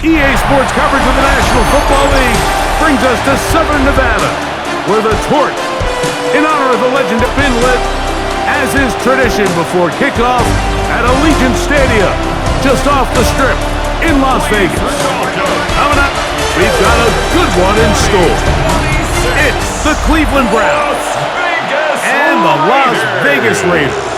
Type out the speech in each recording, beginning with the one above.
EA Sports coverage of the National Football League brings us to Southern Nevada, where the torch, in honor of the legend, has been lit, as is tradition before kickoff at Allegiant Stadium, just off the Strip in Las Vegas. Coming up, we've got a good one in store. It's the Cleveland Browns and the Las Vegas Raiders.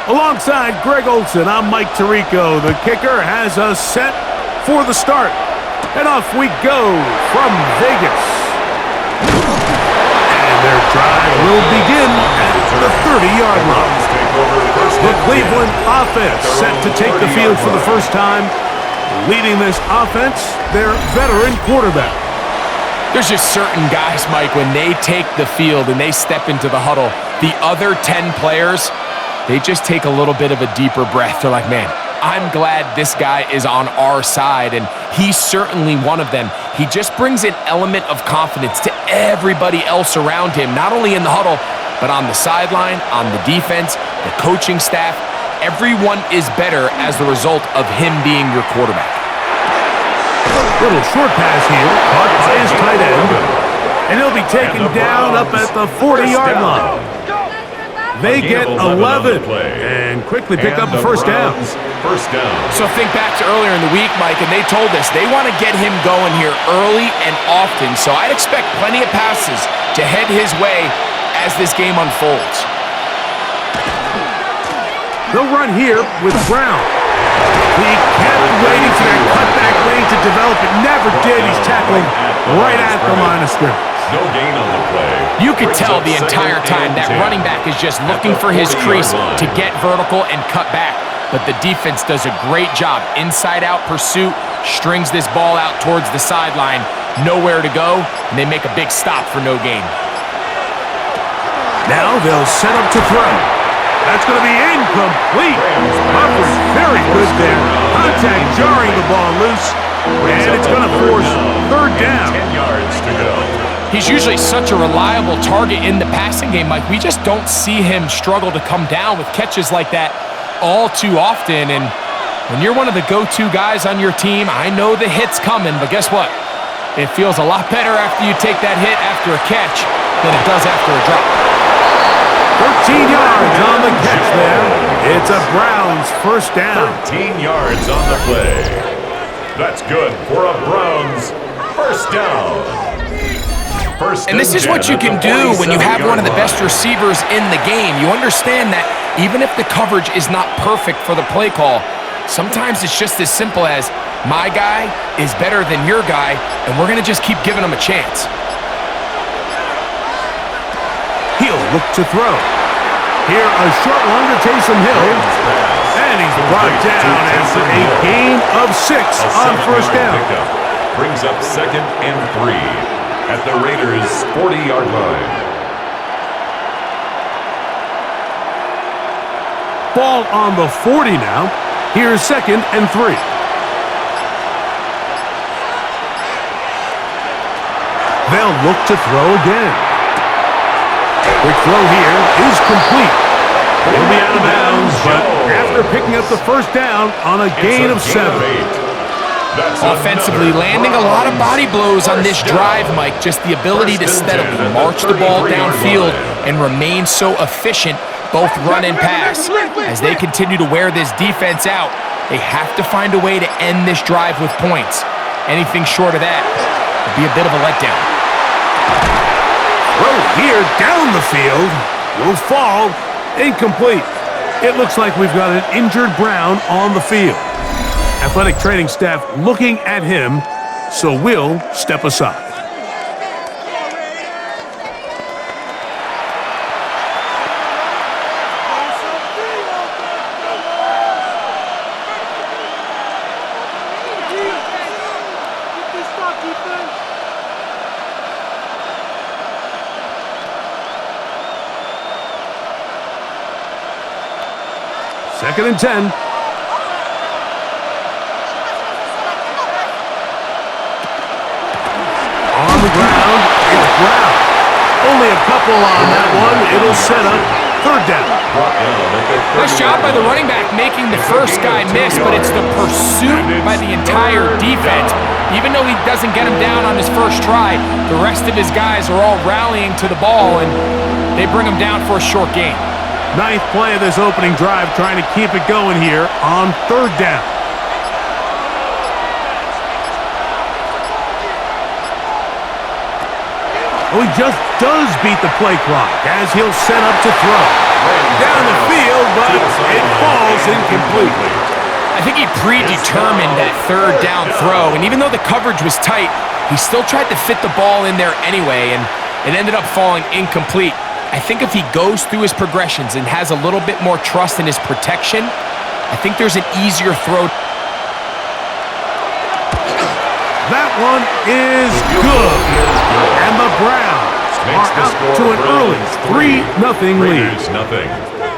Alongside Greg Olson, I'm Mike Tirico. The kicker has us set for the start. And off we go from Vegas. And their drive will begin at the 30-yard line. The Cleveland offense set to take the field for the first time. Leading this offense, their veteran quarterback. There's just certain guys, Mike, when they take the field and they step into the huddle, the other 10 players, they just take a little bit of a deeper breath. They're like, man, I'm glad this guy is on our side, and he's certainly one of them. He just brings an element of confidence to everybody else around him, not only in the huddle, but on the sideline, on the defense, the coaching staff. Everyone is better as the result of him being your quarterback. Little short pass here, caught by his tight end, and he'll be taken down up at the 40-yard line. They get 11 and quickly pick up a first down. So think back to earlier in the week, Mike, and they told us they want to get him going here early and often. So I'd expect plenty of passes to head his way as this game unfolds. They'll run here with Brown. He kept waiting for that cutback lane to develop. It never did. He's tackling right at the line of scrimmage. No gain on the play. You could tell the entire time that running back is just looking for his crease to get vertical and cut back. But the defense does a great job. Inside-out pursuit, strings this ball out towards the sideline. Nowhere to go, and they make a big stop for no gain. Now they'll set up to throw. That's going to be incomplete. Humphrey, very good there. Contact jarring the ball loose, and it's going to force third down. 10 yards to go. He's usually such a reliable target in the passing game, Mike. We just don't see him struggle to come down with catches like that all too often. And when you're one of the go-to guys on your team, I know the hit's coming, but guess what? It feels a lot better after you take that hit after a catch than it does after a drop. 13 yards on the catch there. It's a Browns first down. 13 yards on the play. That's good for a Browns first down. And this is what you can do when you have one of the best receivers in the game. You understand that even if the coverage is not perfect for the play call, sometimes it's just as simple as my guy is better than your guy, and we're going to just keep giving him a chance. He'll look to throw. Here, a short one to Taysom Hill. And he's brought down after a gain of 6 on first down. Brings up 2nd and 3. At the Raiders' 40-yard line. Ball on the 40 now. Here's 2nd and 3. They'll look to throw again. Quick throw here is complete. He'll be out of bounds, but after picking up the first down on a gain of 7. Offensively, landing a lot of body blows on this drive, Mike. Just the ability to steadily march the ball downfield and remain so efficient, both run and pass. As they continue to wear this defense out, they have to find a way to end this drive with points. Anything short of that would be a bit of a letdown. Throw here down the field will fall incomplete. It looks like we've got an injured Brown on the field. Athletic training staff looking at him, so we'll step aside. 2nd and 10. On the ground, it's Brown. Only a couple on that one. It'll set up 3rd down. Nice job by the running back making the first guy miss, but it's the pursuit by the entire defense. Even though he doesn't get him down on his first try, the rest of his guys are all rallying to the ball, and they bring him down for a short gain. 9th play of this opening drive, trying to keep it going here on 3rd down. Oh, he just does beat the play clock as he'll set up to throw. Down the field, but it falls incomplete. I think he predetermined that 3rd down throw, and even though the coverage was tight, he still tried to fit the ball in there anyway, and it ended up falling incomplete. I think if he goes through his progressions and has a little bit more trust in his protection, I think there's an easier throw. That one is good. And the Browns are out to an early 3-0 lead.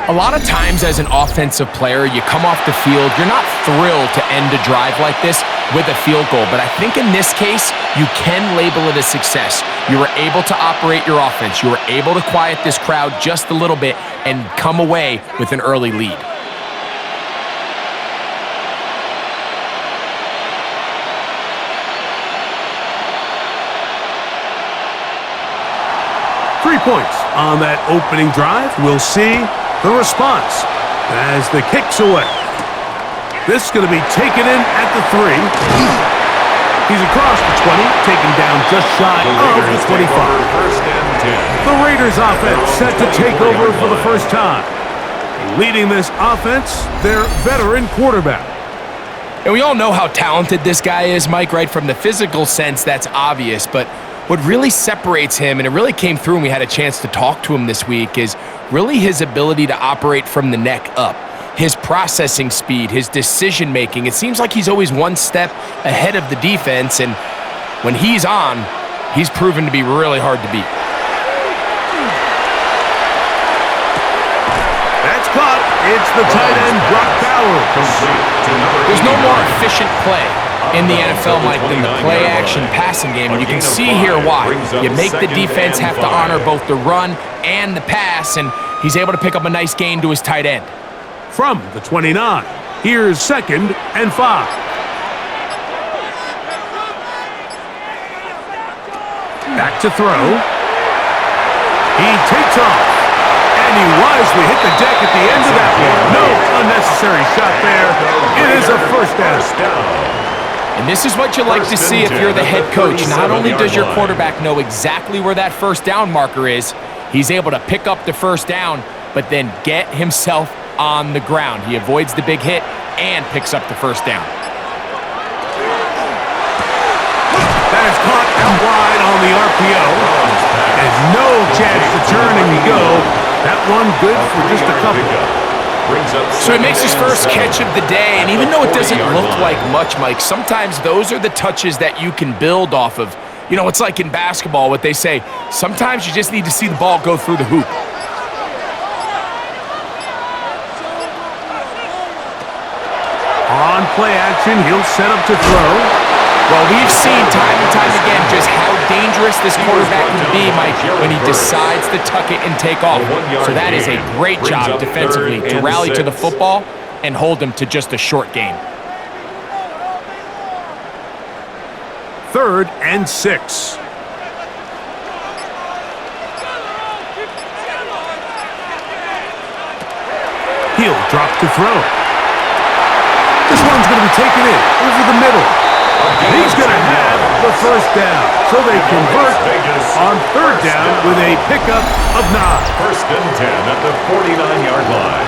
A lot of times as an offensive player, you come off the field, you're not thrilled to end a drive like this with a field goal. But I think in this case, you can label it a success. You were able to operate your offense. You were able to quiet this crowd just a little bit and come away with an early lead. Points on that opening drive. We'll see the response as the kick's away. This is going to be taken in at the 3. He's across the 20, taken down just shy of the 25. The Raiders offense set to take over for the first time. Leading this offense, their veteran quarterback. And we all know how talented this guy is, Mike, right? From the physical sense, that's obvious, but what really separates him, and it really came through when we had a chance to talk to him this week, is really his ability to operate from the neck up. His processing speed, his decision-making. It seems like he's always one step ahead of the defense, and when he's on, he's proven to be really hard to beat. That's caught. It's the tight end, Brock Bowers. There's no more efficient play in the NFL, Mike, than the play-action passing game, and you can see here why. You make the defense have to honor both the run and the pass, and he's able to pick up a nice gain to his tight end. From the 29, here's 2nd and 5. Back to throw. He takes off, and he wisely hit the deck at the end of that one. No unnecessary shot there. It is a 1st down. And this is what you like to see if you're the head coach. Not only does your quarterback know exactly where that 1st down marker is, he's able to pick up the 1st down, but then get himself on the ground. He avoids the big hit and picks up the 1st down. That is caught out wide on the RPO. There's no chance to turn and go. That one good for just a couple. So he makes his first catch of the day, and even though it doesn't look like much, Mike, sometimes those are the touches that you can build off of. You know, it's like in basketball, what they say, sometimes you just need to see the ball go through the hoop. On play action, he'll set up to throw. Well, we've seen time and time again just how dangerous this quarterback can be, Mike, when he decides to tuck it and take off. So that is a great job defensively to rally to the football and hold him to just a short gain. 3rd and 6. He'll drop to throw. This one's going to be taken in over the middle. He's going to have the 1st down. So they convert on 3rd down with a pickup of 9. 1st and 10 at the 49-yard line.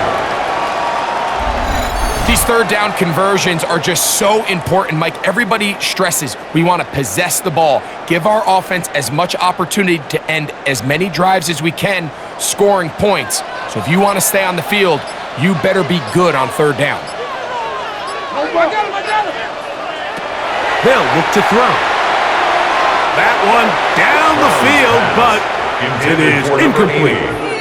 These 3rd down conversions are just so important, Mike. Everybody stresses we want to possess the ball, give our offense as much opportunity to end as many drives as we can, scoring points. So if you want to stay on the field, you better be good on 3rd down. They'll look to throw. That one down the field, but it is incomplete.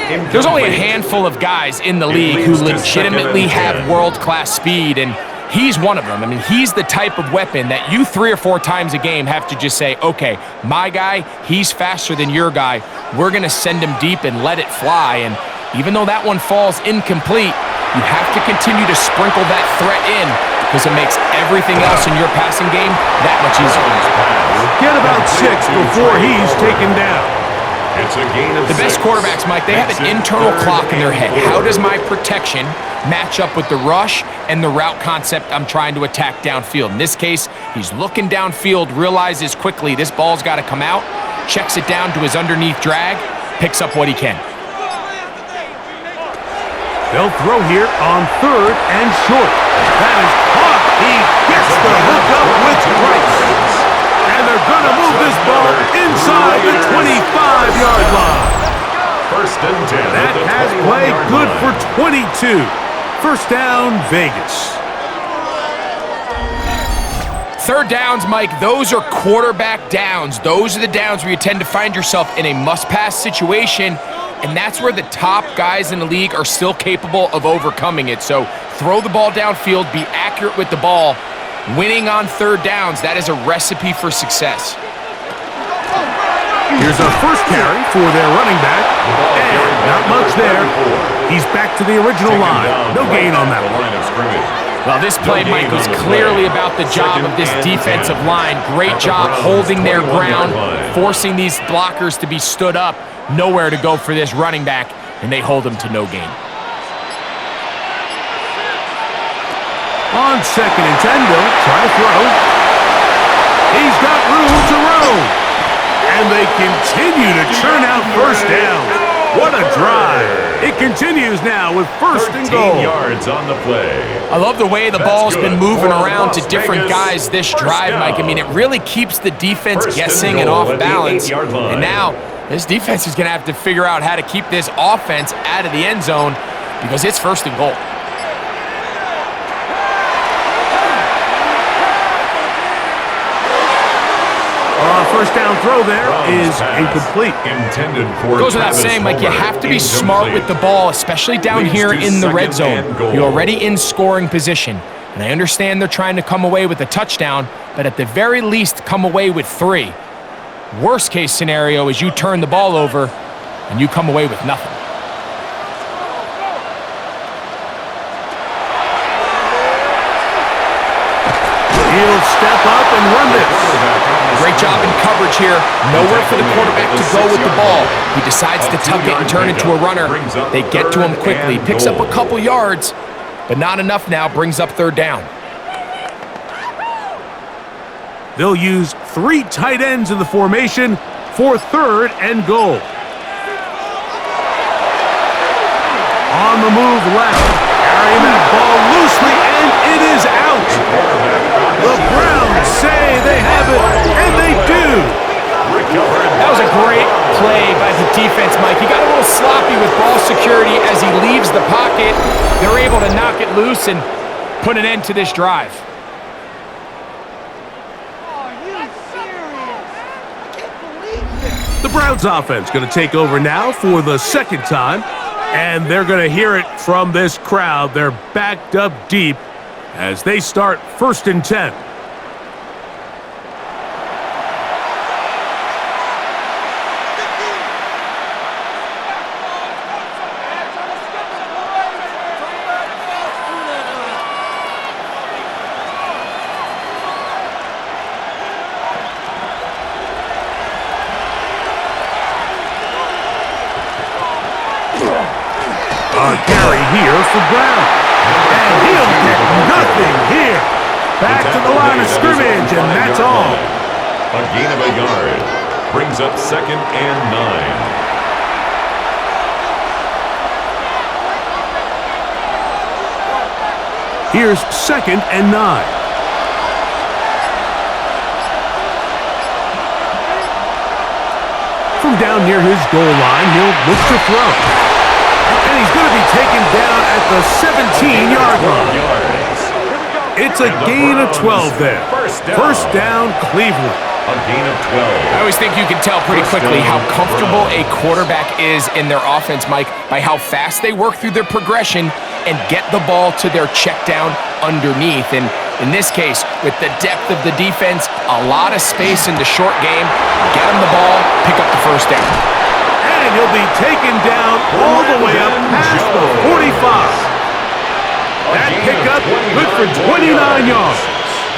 There's only a handful of guys in the league who legitimately have world-class speed, and he's one of them. I mean, he's the type of weapon that you 3 or 4 times a game have to just say, okay, my guy, he's faster than your guy. We're going to send him deep and let it fly. And even though that one falls incomplete, you have to continue to sprinkle that threat in because it makes everything else in your passing game that much easier. Get about 6 before he's taken down. It's a gain of The best 6. quarterbacks, Mike, they have an internal clock in their head. How does my protection match up with the rush and the route concept I'm trying to attack downfield? In this case, he's looking downfield, realizes quickly this ball's got to come out, checks it down to his underneath drag, picks up what he can. They'll throw here on 3rd and short. That is caught. He gets the hook up with Rice. And they're going to move this ball inside the 25-yard line. 1st and 10. That has played good for 22. 1st down, Vegas. 3rd downs, Mike, those are quarterback downs. Those are the downs where you tend to find yourself in a must-pass situation, and that's where the top guys in the league are still capable of overcoming it. So throw the ball downfield, be accurate with the ball. Winning on 3rd downs, that is a recipe for success. Here's a first carry for their running back. And not much there. He's back to the original line. No gain on that one. Well, this play, Mike, was clearly about the job of this defensive line. Great job holding their ground, forcing these blockers to be stood up. Nowhere to go for this running back, and they hold him to no gain. On 2nd and 10, they'll try to throw. He's got room to roam. And they continue to churn out 1st down. What a drive. It continues now with 1st and goal. 13 yards on the play. I love the way the ball's been moving around to different guys this drive, Mike. I mean, it really keeps the defense guessing and off balance. And now, this defense is going to have to figure out how to keep this offense out of the end zone because it's 1st and goal. First down throw there is incomplete. Intended for Goes without saying, Mike, you have to be smart with the ball, especially down here in the red zone. You're already in scoring position. And I understand they're trying to come away with a touchdown, but at the very least, come away with 3. Worst case scenario is you turn the ball over and you come away with nothing. He'll step up and run this. Great job in coverage here. Nowhere for the quarterback to go with the ball. He decides to tuck it and turn into a runner. They get to him quickly. Picks up a couple yards, but not enough now. Brings up 3rd down. They'll use 3 tight ends in the formation for 3rd and goal. On the move left. Carrying that ball loosely, and it is out. The Browns say they have it, and they do. That was a great play by the defense, Mike. He got a little sloppy with ball security as he leaves the pocket. They're able to knock it loose and put an end to this drive. The Browns offense going to take over now for the 2nd time, and they're going to hear it from this crowd. They're backed up deep as they start 1st and 10. Carry here for Brown. And he'll get nothing here. Back to the line of scrimmage, and that's all. A gain of a yard. Brings up 2nd and 9. Here's 2nd and 9. From down near his goal line, he'll look to throw. And he's going to be taken down at the 17-yard line. It's a gain of 12 there. First down, Cleveland. A gain of 12. I always think you can tell pretty quickly how comfortable a quarterback is in their offense, Mike, by how fast they work through their progression and get the ball to their check down underneath. And in this case, with the depth of the defense, a lot of space in the short game, get him the ball, pick up the first down. And he'll be taken down all the way up past the 45. That pickup good for 29 yards.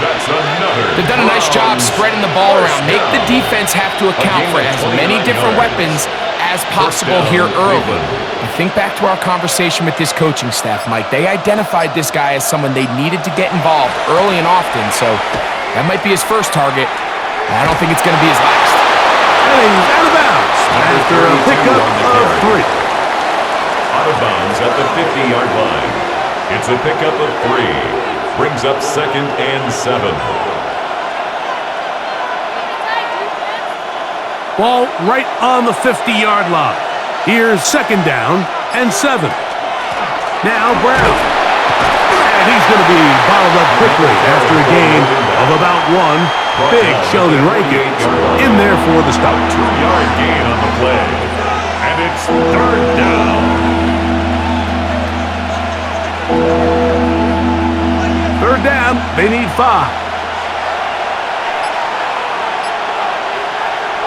That's another. They've done a nice job spreading the ball around. Make the defense have to account for as many different weapons as possible here early. And think back to our conversation with this coaching staff, Mike. They identified this guy as someone they needed to get involved early and often, so that might be his first target. I don't think it's going to be his last. And he's out of bounds after a pickup of 3. Out of bounds at the 50-yard line. It's a pickup of 3. Brings up 2nd and 7. Ball right on the 50-yard line. Here's 2nd down and 7. Now Brown. And he's going to be bottled up quickly after a gain of about 1. Big Sheldon Rankins in there for the stop. 2-yard gain on the play. And it's 3rd down. 3rd down, they need 5.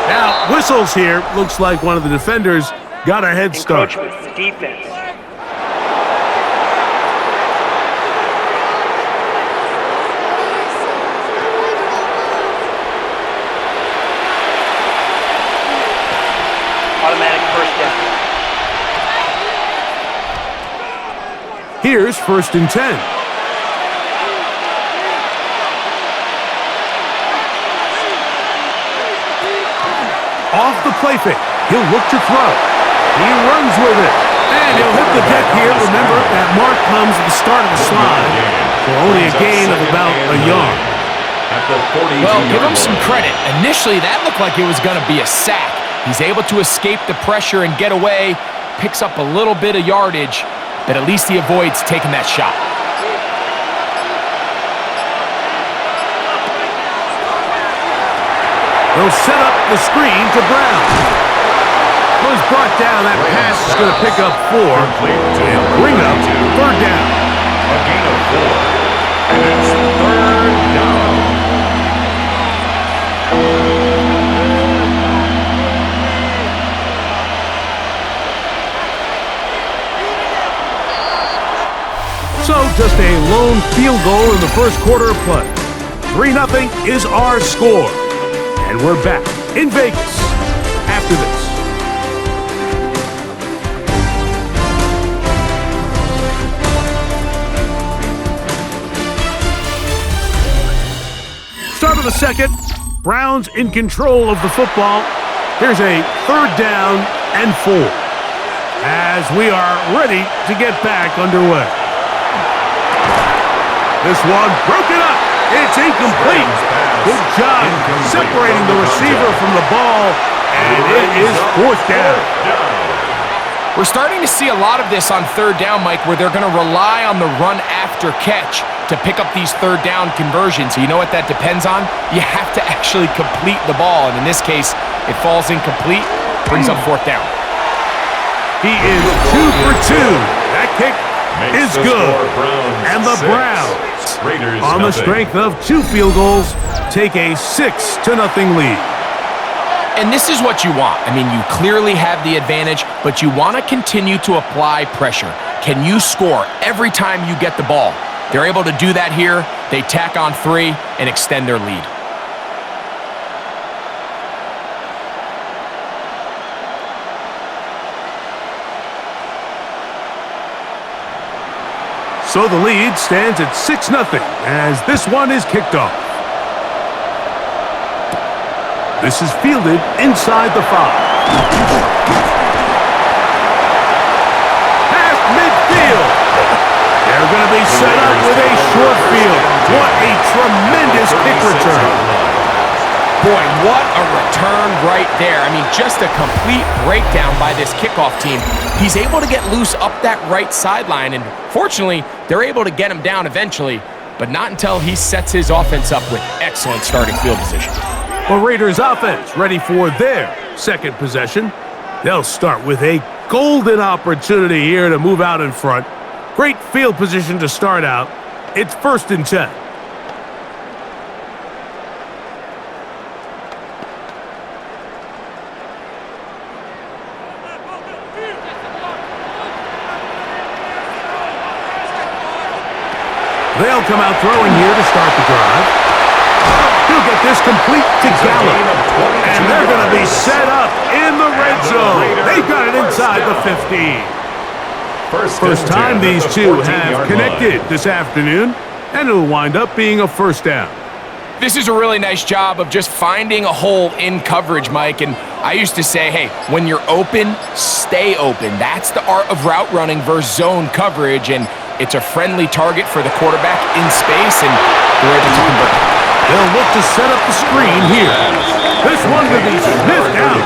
Now, whistles here. Looks like one of the defenders got a head start. Defense. Automatic first down. Here's 1st and 10. Off the play fake. He'll look to throw. He runs with it. And he'll hit the deck here. Remember, that mark comes at the start of the slide for only a gain of about a yard. Well, give him some credit. Initially, that looked like it was going to be a sack. He's able to escape the pressure and get away, picks up a little bit of yardage, but at least he avoids taking that shot. They'll set up the screen to Brown. Was brought down. That pass is going to pick up 4 and bring up 3rd down. A gain of 4. And it's 3rd down. So just a lone field goal in the first quarter of play. 3-0 is our score. And we're back in Vegas after this. Start of the second. Browns in control of the football. Here's a 3rd down and 4. As we are ready to get back underway. This one broken up. It's incomplete. Good job separating the receiver from the ball, and it is 4th down. We're starting to see a lot of this on 3rd down, Mike, where they're going to rely on the run after catch to pick up these 3rd down conversions. So you know what that depends on? You have to actually complete the ball, and in this case, it falls incomplete, brings up 4th down. He is 2 for 2. That kick is good. And the Browns, on the strength of 2 field goals, take a 6-0 lead. And this is what you want. I mean, you clearly have the advantage, but you want to continue to apply pressure. Can you score every time you get the ball? They're able to do that here. They tack on 3 and extend their lead. So the lead stands at 6-0 as this one is kicked off. This is fielded inside the 5. Past midfield. They're going to be set up with a short field. What a tremendous kick return. Boy, what a return right there. I mean, just a complete breakdown by this kickoff team. He's able to get loose up that right sideline, and fortunately, they're able to get him down eventually, but not until he sets his offense up with excellent starting field position. The Raiders offense ready for their second possession. They'll start with a golden opportunity here to move out in front. Great field position to start out. It's 1st and 10. They'll come out throwing here to start the drive. He'll get this complete to Gallup. And they're going to be set up in the red zone. They've got it inside the 15. First time these two have connected this afternoon, and it'll wind up being a first down. This is a really nice job of just finding a hole in coverage, Mike. And I used to say, hey, when you're open, stay open. That's the art of route running versus zone coverage. And it's a friendly target for the quarterback in space, and they're able to convert. They'll look to set up the screen here. This one will be sniffed out,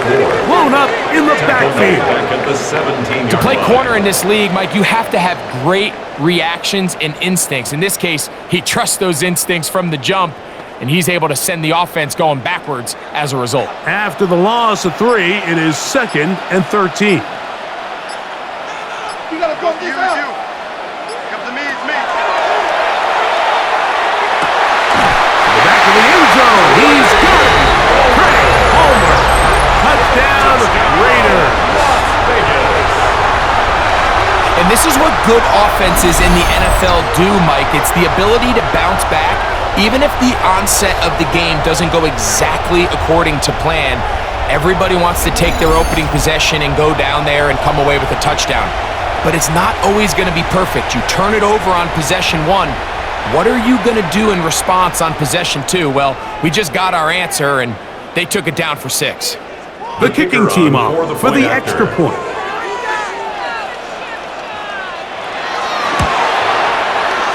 blown up in the backfield. To play corner in this league, Mike, you have to have great reactions and instincts. In this case, he trusts those instincts from the jump, and he's able to send the offense going backwards as a result. After the loss of 3, it is 2nd and 13. You gotta go this out. Come to me, it's me. The back of the end zone. He's got it. Craig Homer. Touchdown, Raiders. And this is what good offenses in the NFL do, Mike. It's the ability to bounce back, even if the onset of the game doesn't go exactly according to plan. Everybody wants to take their opening possession and go down there and come away with a touchdown. But it's not always going to be perfect. You turn it over on possession 1. What are you going to do in response on possession 2? Well, we just got our answer, and they took it down for 6. The kicking team off for the extra point.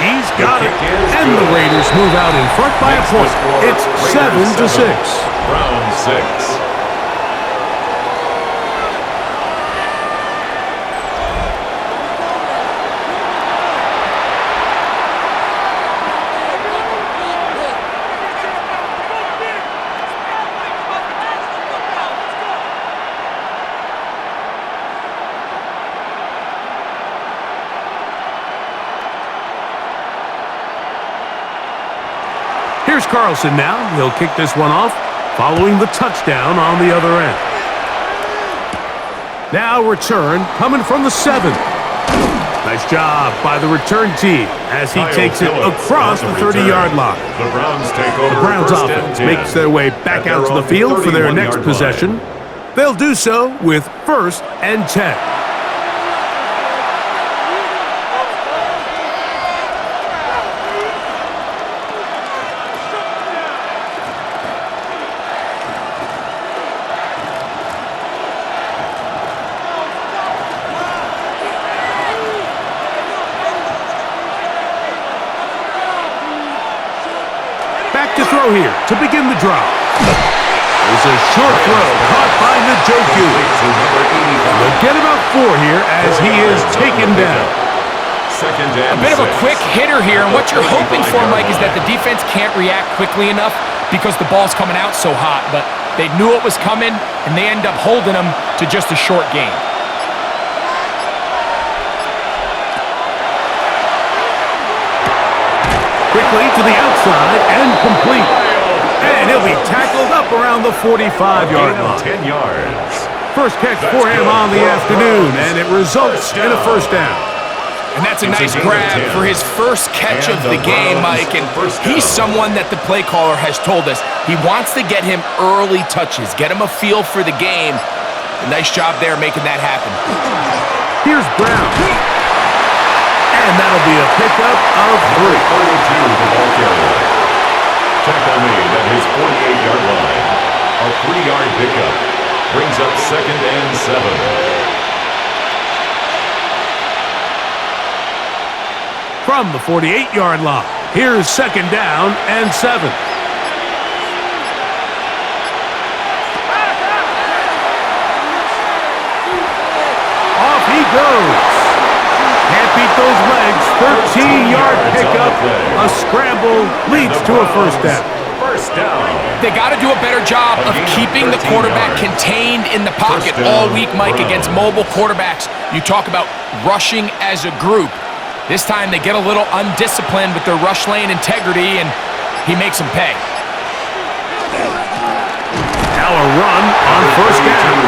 He's got it, and the Raiders move out in front by a point. It's 7-6. Round 6. Here's Carlson now. He'll kick this one off, following the touchdown on the other end. Now return coming from the 7. Nice job by the return team as he takes it across the 30-yard line. The Browns take over. The Browns offense makes their way back out to the field for their next possession. They'll do so with 1st and 10. To throw here to begin the drive. There's a short throw caught by Njoku. They'll get about 4 here as he is taken down. A bit of a quick hitter here, and what you're hoping for, Mike, is that the defense can't react quickly enough because the ball's coming out so hot, but they knew it was coming, and they end up holding them to just a short gain. Quickly to the outside and complete. And he'll be tackled up around the 45-yard line. 10 yards. First catch for him on the afternoon, and it results in a first down. And that's a nice grab for his first catch of the game, Mike. And he's someone that the play caller has told us he wants to get him early touches, get him a feel for the game. A nice job there making that happen. Here's Brown. And that'll be a pickup of 3. 32 the ball carrier. Tackle made at his 48-yard line. A 3-yard pickup brings up 2nd and 7. From the 48-yard line, here's 2nd down and 7. Off he goes. Can't beat those legs. 13-yard pickup. A scramble leads to a first down. down. They got to do a better job of keeping the quarterback contained in the pocket all week, Mike, against mobile quarterbacks. You talk about rushing as a group. This time they get a little undisciplined with their rush lane integrity, and he makes them pay. Now a run on first down.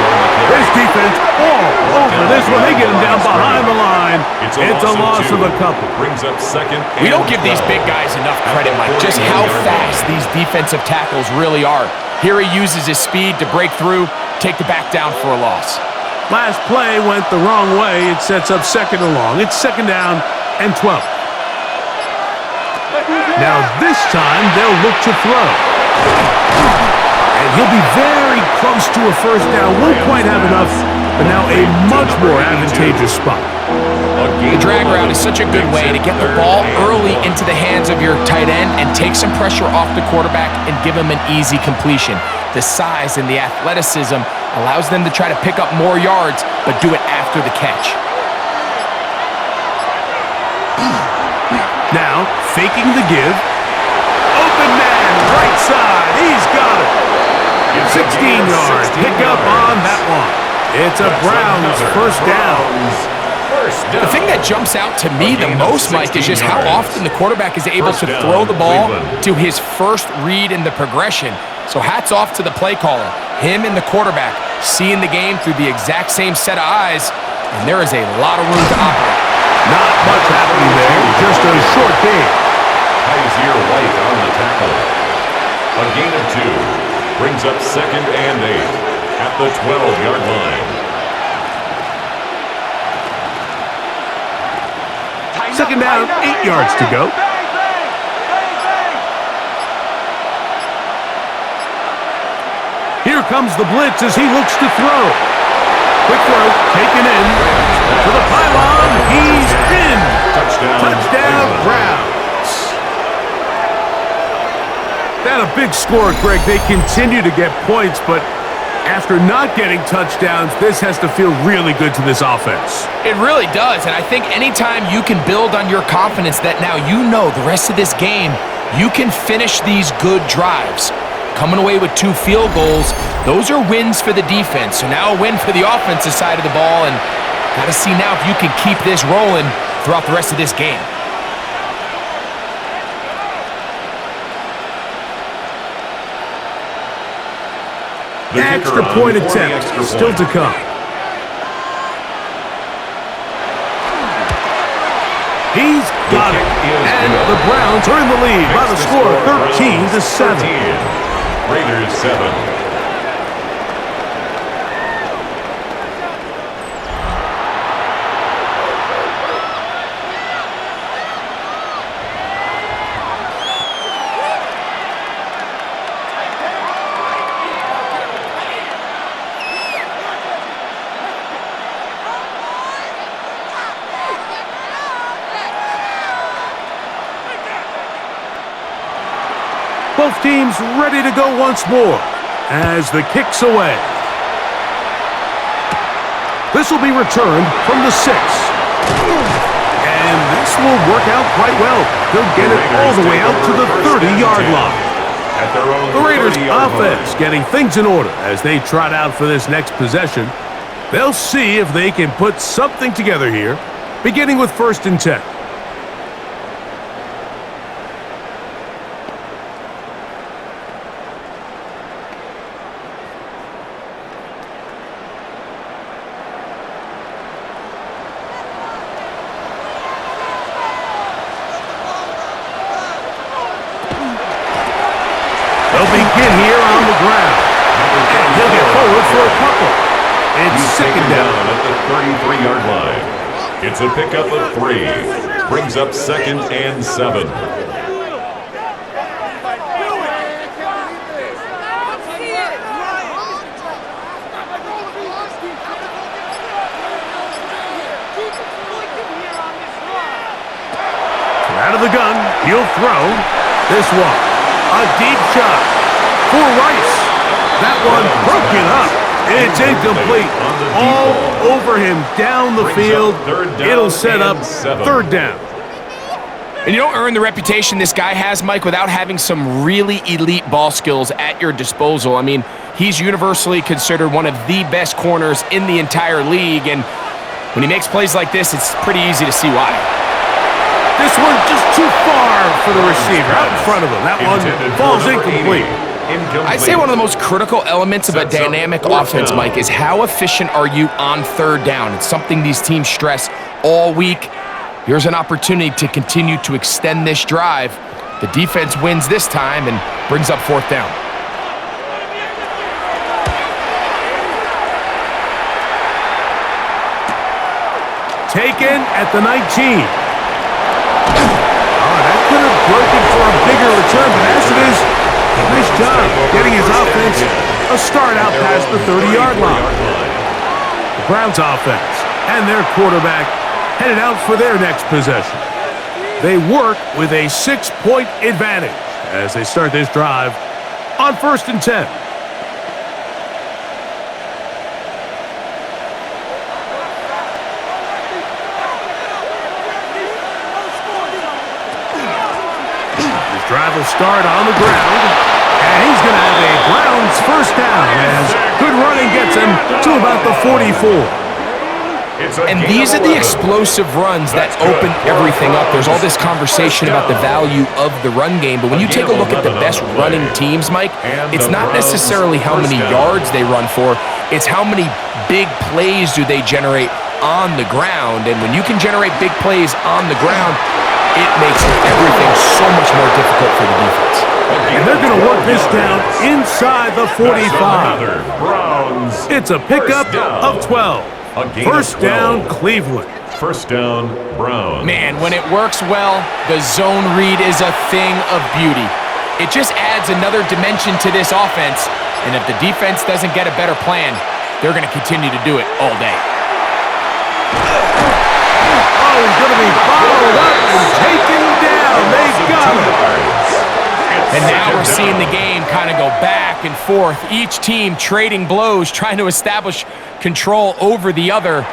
This defense all over this one. They get him down behind the line. It's a loss of a couple. Brings up second. We don't give these big guys enough credit, Mike, just how fast these defensive tackles really are. Here he uses his speed to break through, take the back down for a loss. Last play went the wrong way. It sets up second and long. It's second down and 12. Now this time they'll look to throw. And he'll be very close to a first down. Won't quite have enough, but now a much more advantageous spot. The drag route is such a good way to get the ball early into the hands of your tight end and take some pressure off the quarterback and give him an easy completion. The size and the athleticism allows them to try to pick up more yards, but do it after the catch. Now, faking the give. Open man, right side. He's got it. 16 yards. Pick up on that one. It's a Browns first down. The thing that jumps out to me the most, Mike, is just how often the quarterback is able to throw the ball to his first read in the progression. So hats off to the play caller. Him and the quarterback seeing the game through the exact same set of eyes, and there is a lot of room to operate. Not much happening there. Just a short game. Kaiser White on the tackle. A gain of 2. Brings up second and 8 at the 12-yard line. Second down, 8 yards to go. Here comes the blitz as he looks to throw. Quick throw, taken in. To the pylon, he's in. Touchdown, Browns. That a big score, Greg. They continue to get points, but after not getting touchdowns, this has to feel really good to this offense. It really does, and I think anytime you can build on your confidence that now you know the rest of this game, you can finish these good drives. Coming away with 2 field goals, those are wins for the defense. So now a win for the offensive side of the ball, and got to see now if you can keep this rolling throughout the rest of this game. Extra point attempt still to come. He's got it. And the Browns are in the lead by the score of 13-7. Raiders 7. Both teams ready to go once more as the kick's away. This will be returned from the 6. And this will work out quite well. They'll get it all the way out to the 30-yard line. The Raiders' offense getting things in order as they trot out for this next possession. They'll see if they can put something together here, beginning with 1st and 10. They'll begin here on the ground. And he'll get forward for a couple. It's second down at the 33-yard line. It's a pickup of 3. Brings up second and 7. Out of the gun, he'll throw this one. A deep shot for Rice. That one broken up. It's incomplete. All over him down the field. It'll set up 3rd down. And you don't earn the reputation this guy has, Mike, without having some really elite ball skills at your disposal. I mean, he's universally considered one of the best corners in the entire league, and when he makes plays like this, it's pretty easy to see why. This one just too far for the receiver, out in front of him. That one falls incomplete. I'd say one of the most critical elements of a dynamic offense, Mike, is how efficient are you on third down. It's something these teams stress all week. Here's an opportunity to continue to extend this drive. The defense wins this time and brings up fourth down. Taken at the 19. Oh, that could have broken for a bigger return, but as it is, nice job getting his offense a start out past the 30-yard line. The Browns offense and their quarterback headed out for their next possession. They work with a 6-point advantage as they start this drive on 1st and 10. This drive will start on the ground, and he's going to have a Browns first down as good running gets him to about the 44. And these are the explosive runs that open everything up. There's all this conversation about the value of the run game, but when you take a look at the best running teams, Mike, it's not necessarily how many yards they run for, it's how many big plays do they generate on the ground. And when you can generate big plays on the ground, it makes everything so much more difficult for the defense. And they're going to work this down inside the 45. It's a pickup of 12. First down, Cleveland. First down, Browns. Man, when it works well, the zone read is a thing of beauty. It just adds another dimension to this offense, and if the defense doesn't get a better plan, they're going to continue to do it all day. Oh, he's going to be followed up and taken down. They got him. And now we're seeing the game kind of go back and forth. Each team trading blows, trying to establish control over the other.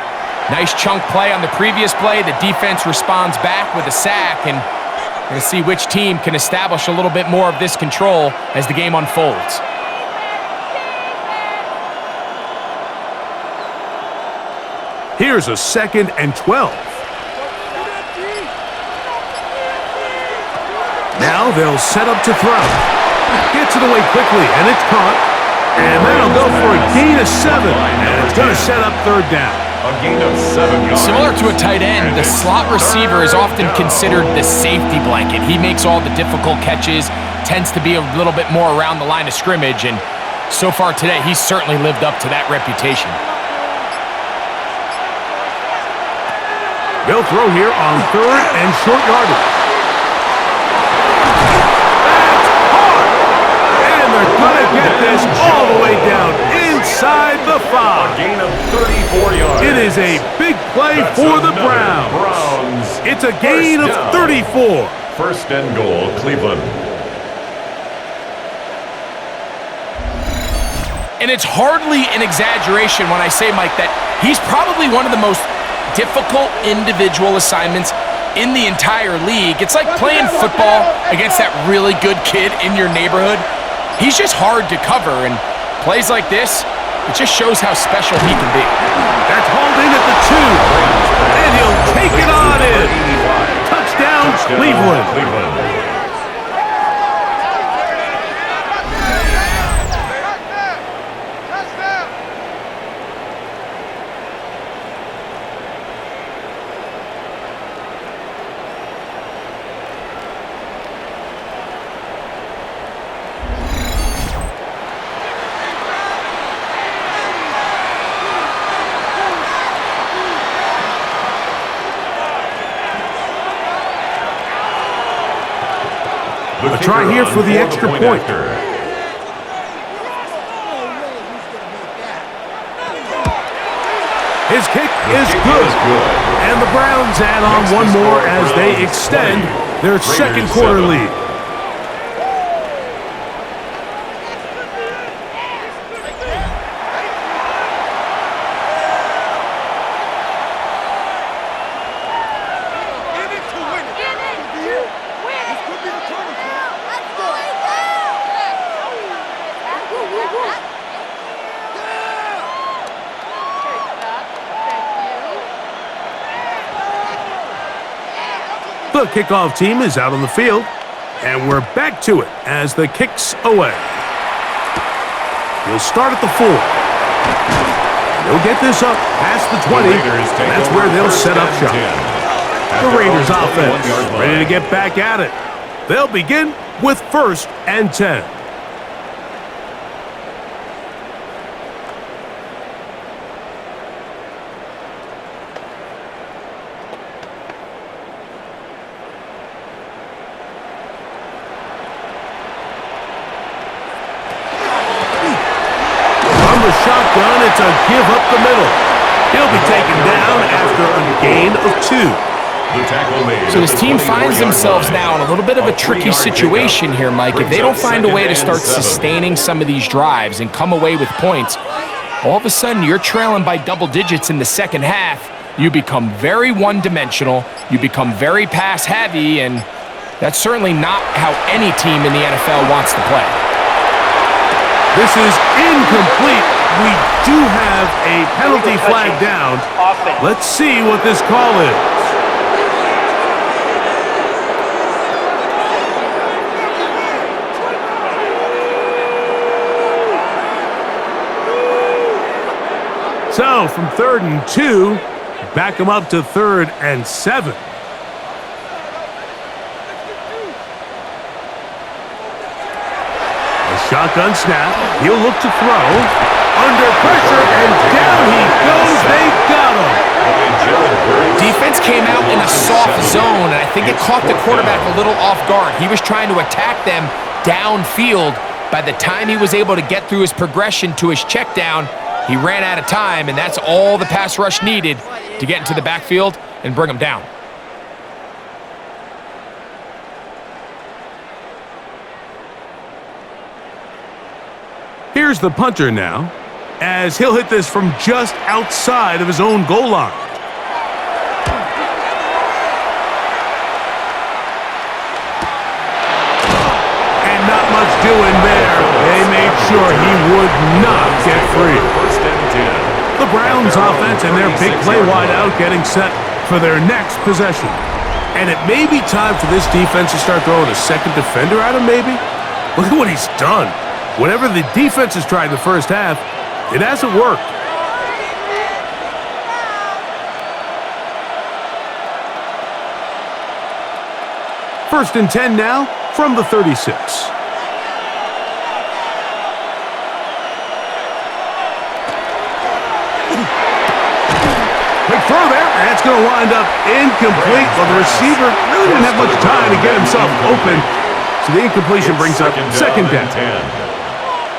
Nice chunk play on the previous play. The defense responds back with a sack, and we're going to see which team can establish a little bit more of this control as the game unfolds. Here's a 2nd and 12. Now they'll set up to throw. Gets it away quickly, and it's caught. And that'll go for a gain of 7. And it's going to set up third down. A gain of 7 yards. Similar to a tight end, the slot receiver is often considered the safety blanket. He makes all the difficult catches, tends to be a little bit more around the line of scrimmage, and so far today, he's certainly lived up to that reputation. They'll throw here on 3rd and short yardage. They're going to get this all the way down inside the 5. A gain of 34 yards. It is a big play for the Browns. It's a gain of 34. First and goal, Cleveland. And it's hardly an exaggeration when I say, Mike, that he's probably one of the most difficult individual assignments in the entire league. It's like playing football against that really good kid in your neighborhood. He's just hard to cover, and plays like this, it just shows how special he can be. That's hauled in at the 2, and he'll take it on in. Touchdown, Cleveland. A try here for the extra point. His kick is good. And the Browns add on one more as they extend their second quarter lead. The kickoff team is out on the field, and we're back to it as the kick's away. He'll start at the 4. They'll get this up past the 20, and that's where they'll set up shop. The Raiders offense ready to get back at it. They'll begin with 1st and 10. Shotgun, it's a give up the middle. He'll be taken down after a gain of 2. So this team finds themselves now in a little bit of a tricky situation here, Mike. If they don't find a way to start sustaining some of these drives and come away with points, all of a sudden you're trailing by double digits in the second half. You become very one-dimensional. You become very pass-heavy, and that's certainly not how any team in the NFL wants to play. This is incomplete. We do have a penalty flag down. Let's see what this call is. So from 3rd and 2, back him up to 3rd and 7. Shotgun snap. He'll look to throw. Under pressure, and down he goes. They got him. Defense came out in a soft zone, and I think it caught the quarterback a little off guard. He was trying to attack them downfield. By the time he was able to get through his progression to his check down, he ran out of time, and that's all the pass rush needed to get into the backfield and bring him down. Here's the punter now, as he'll hit this from just outside of his own goal line. And not much doing there. They made sure he would not get free. The Browns offense and their big play wideout getting set for their next possession. And it may be time for this defense to start throwing a second defender at him, maybe? Look at what he's done. Whatever the defense has tried in the first half, it hasn't worked. First and 10 now from the 36. Quick throw there. That's going to wind up incomplete. Well, the receiver really didn't have much time to get himself open. So the incompletion brings up second down.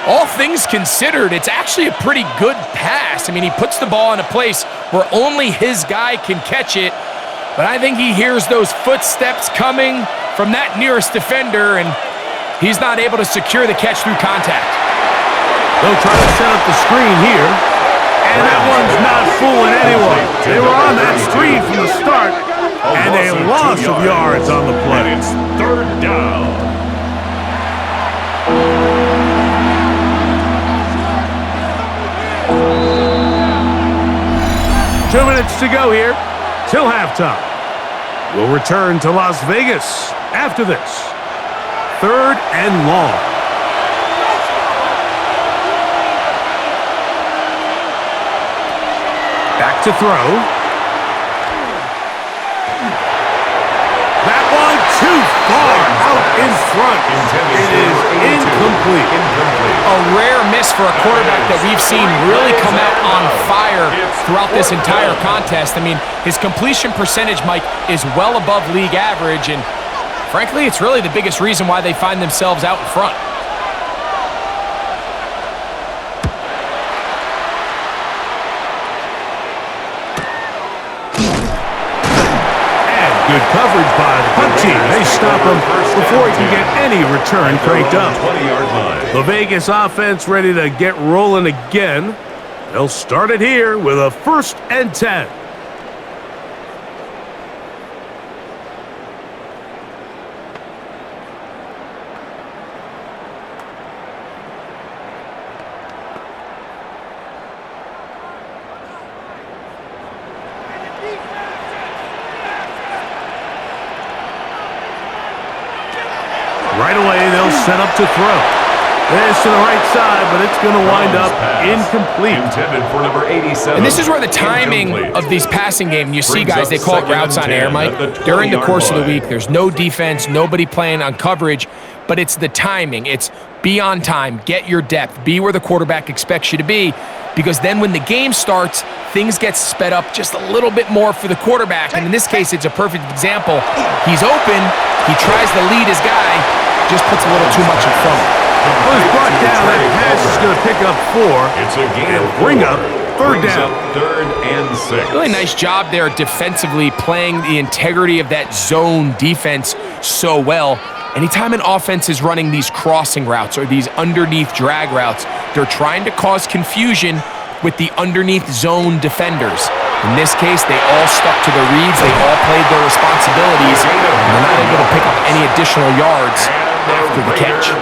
All things considered, it's actually a pretty good pass. I mean, he puts the ball in a place where only his guy can catch it. But I think he hears those footsteps coming from that nearest defender, and he's not able to secure the catch through contact. They'll try to set up the screen here. And that one's not fooling anyone. They were on that screen from the start, and a loss of yards on the play. It's 3rd down. 2 minutes to go here till halftime. We'll return to Las Vegas after this. 3rd and long. Back to throw. That one too far out in front. It is incomplete. A rare miss for a quarterback that we've seen really come out on fire throughout this entire contest. I mean, his completion percentage, Mike, is well above league average, and frankly, it's really the biggest reason why they find themselves out in front. Good coverage by the punt team. They stop him before he can get any return cranked up. The Vegas offense ready to get rolling again. They'll start it here with a 1st and 10. set up to throw. This to the right side, but it's going to wind up incomplete. Intended for number 87. And this is where the timing of these passing games, you see, guys, they call it routes on air, Mike. During the course of the week, there's no defense, nobody playing on coverage, but it's the timing. It's be on time, get your depth, be where the quarterback expects you to be, because then when the game starts, things get sped up just a little bit more for the quarterback. And in this case, it's a perfect example. He's open, he tries to lead his guy, just puts a little too much in front. Well, he's brought down. That pass is going to pick up 4. It's a gain of 4. Bring up third down. Third and 6. Really nice job there defensively, playing the integrity of that zone defense so well. Anytime an offense is running these crossing routes or these underneath drag routes, they're trying to cause confusion with the underneath zone defenders. In this case, they all stuck to their reads. They all played their responsibilities. And they're not able to pick up any additional yards after the catch.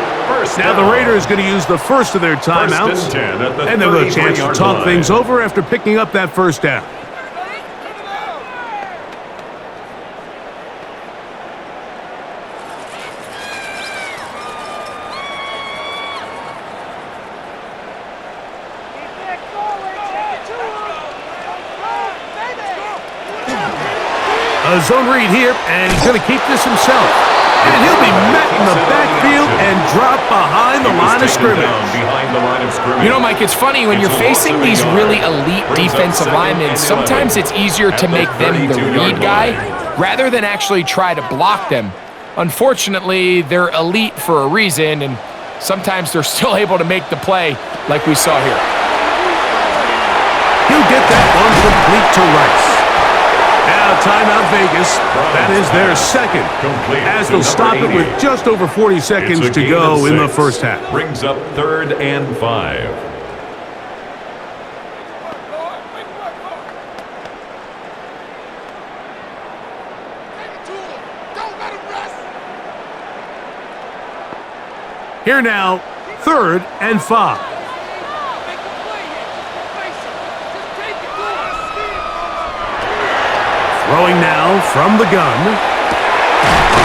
Now the Raiders going to use the first of their timeouts, and they'll get a chance to talk things over after picking up that first down. A zone read here, and he's going to keep this himself. And he'll be met in the backfield and dropped behind the line of scrimmage. You know, Mike, it's funny, when you're facing these really elite defensive linemen, sometimes it's easier to make them the read guy rather than actually try to block them. Unfortunately, they're elite for a reason, and sometimes they're still able to make the play like we saw here. He'll get that one complete to Rice. Now, timeout Vegas. That is their second, as they'll stop it with just over 40 seconds to go in the first half. Brings up 3rd and 5. Here now, 3rd and 5. Throwing now from the gun.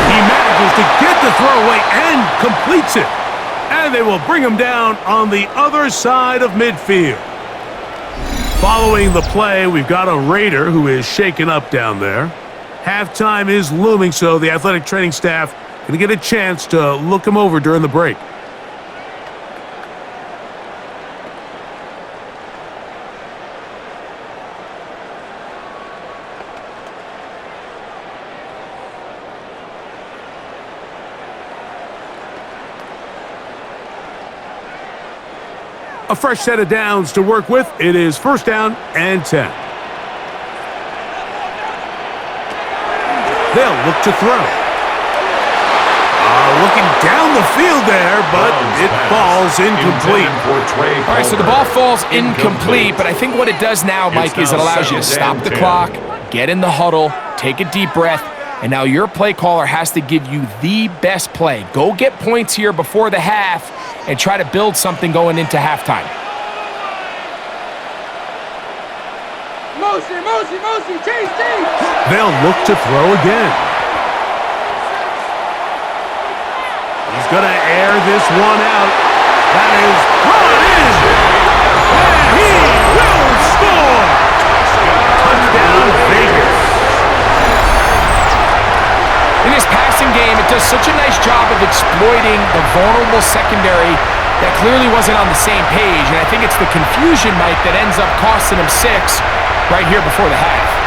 He manages to get the throw away and completes it. And they will bring him down on the other side of midfield. Following the play, we've got a Raider who is shaken up down there. Halftime is looming, so the athletic training staff going to get a chance to look him over during the break. A fresh set of downs to work with. It is 1st down and 10. They'll look to throw. Looking down the field there, but it falls incomplete. All right, so the ball falls incomplete, but I think what it does now, Mike, is it allows you to stop the clock, get in the huddle, take a deep breath, and now your play caller has to give you the best play. Go get points here before the half and try to build something going into halftime. Mosi, chase. They'll look to throw again. He's going to air this one out. That is brought in. And he will score. Touchdown, Vegas. In this passing game, it does such a nice job of exploiting the vulnerable secondary that clearly wasn't on the same page. And I think it's the confusion, Mike, that ends up costing him 6 right here before the half.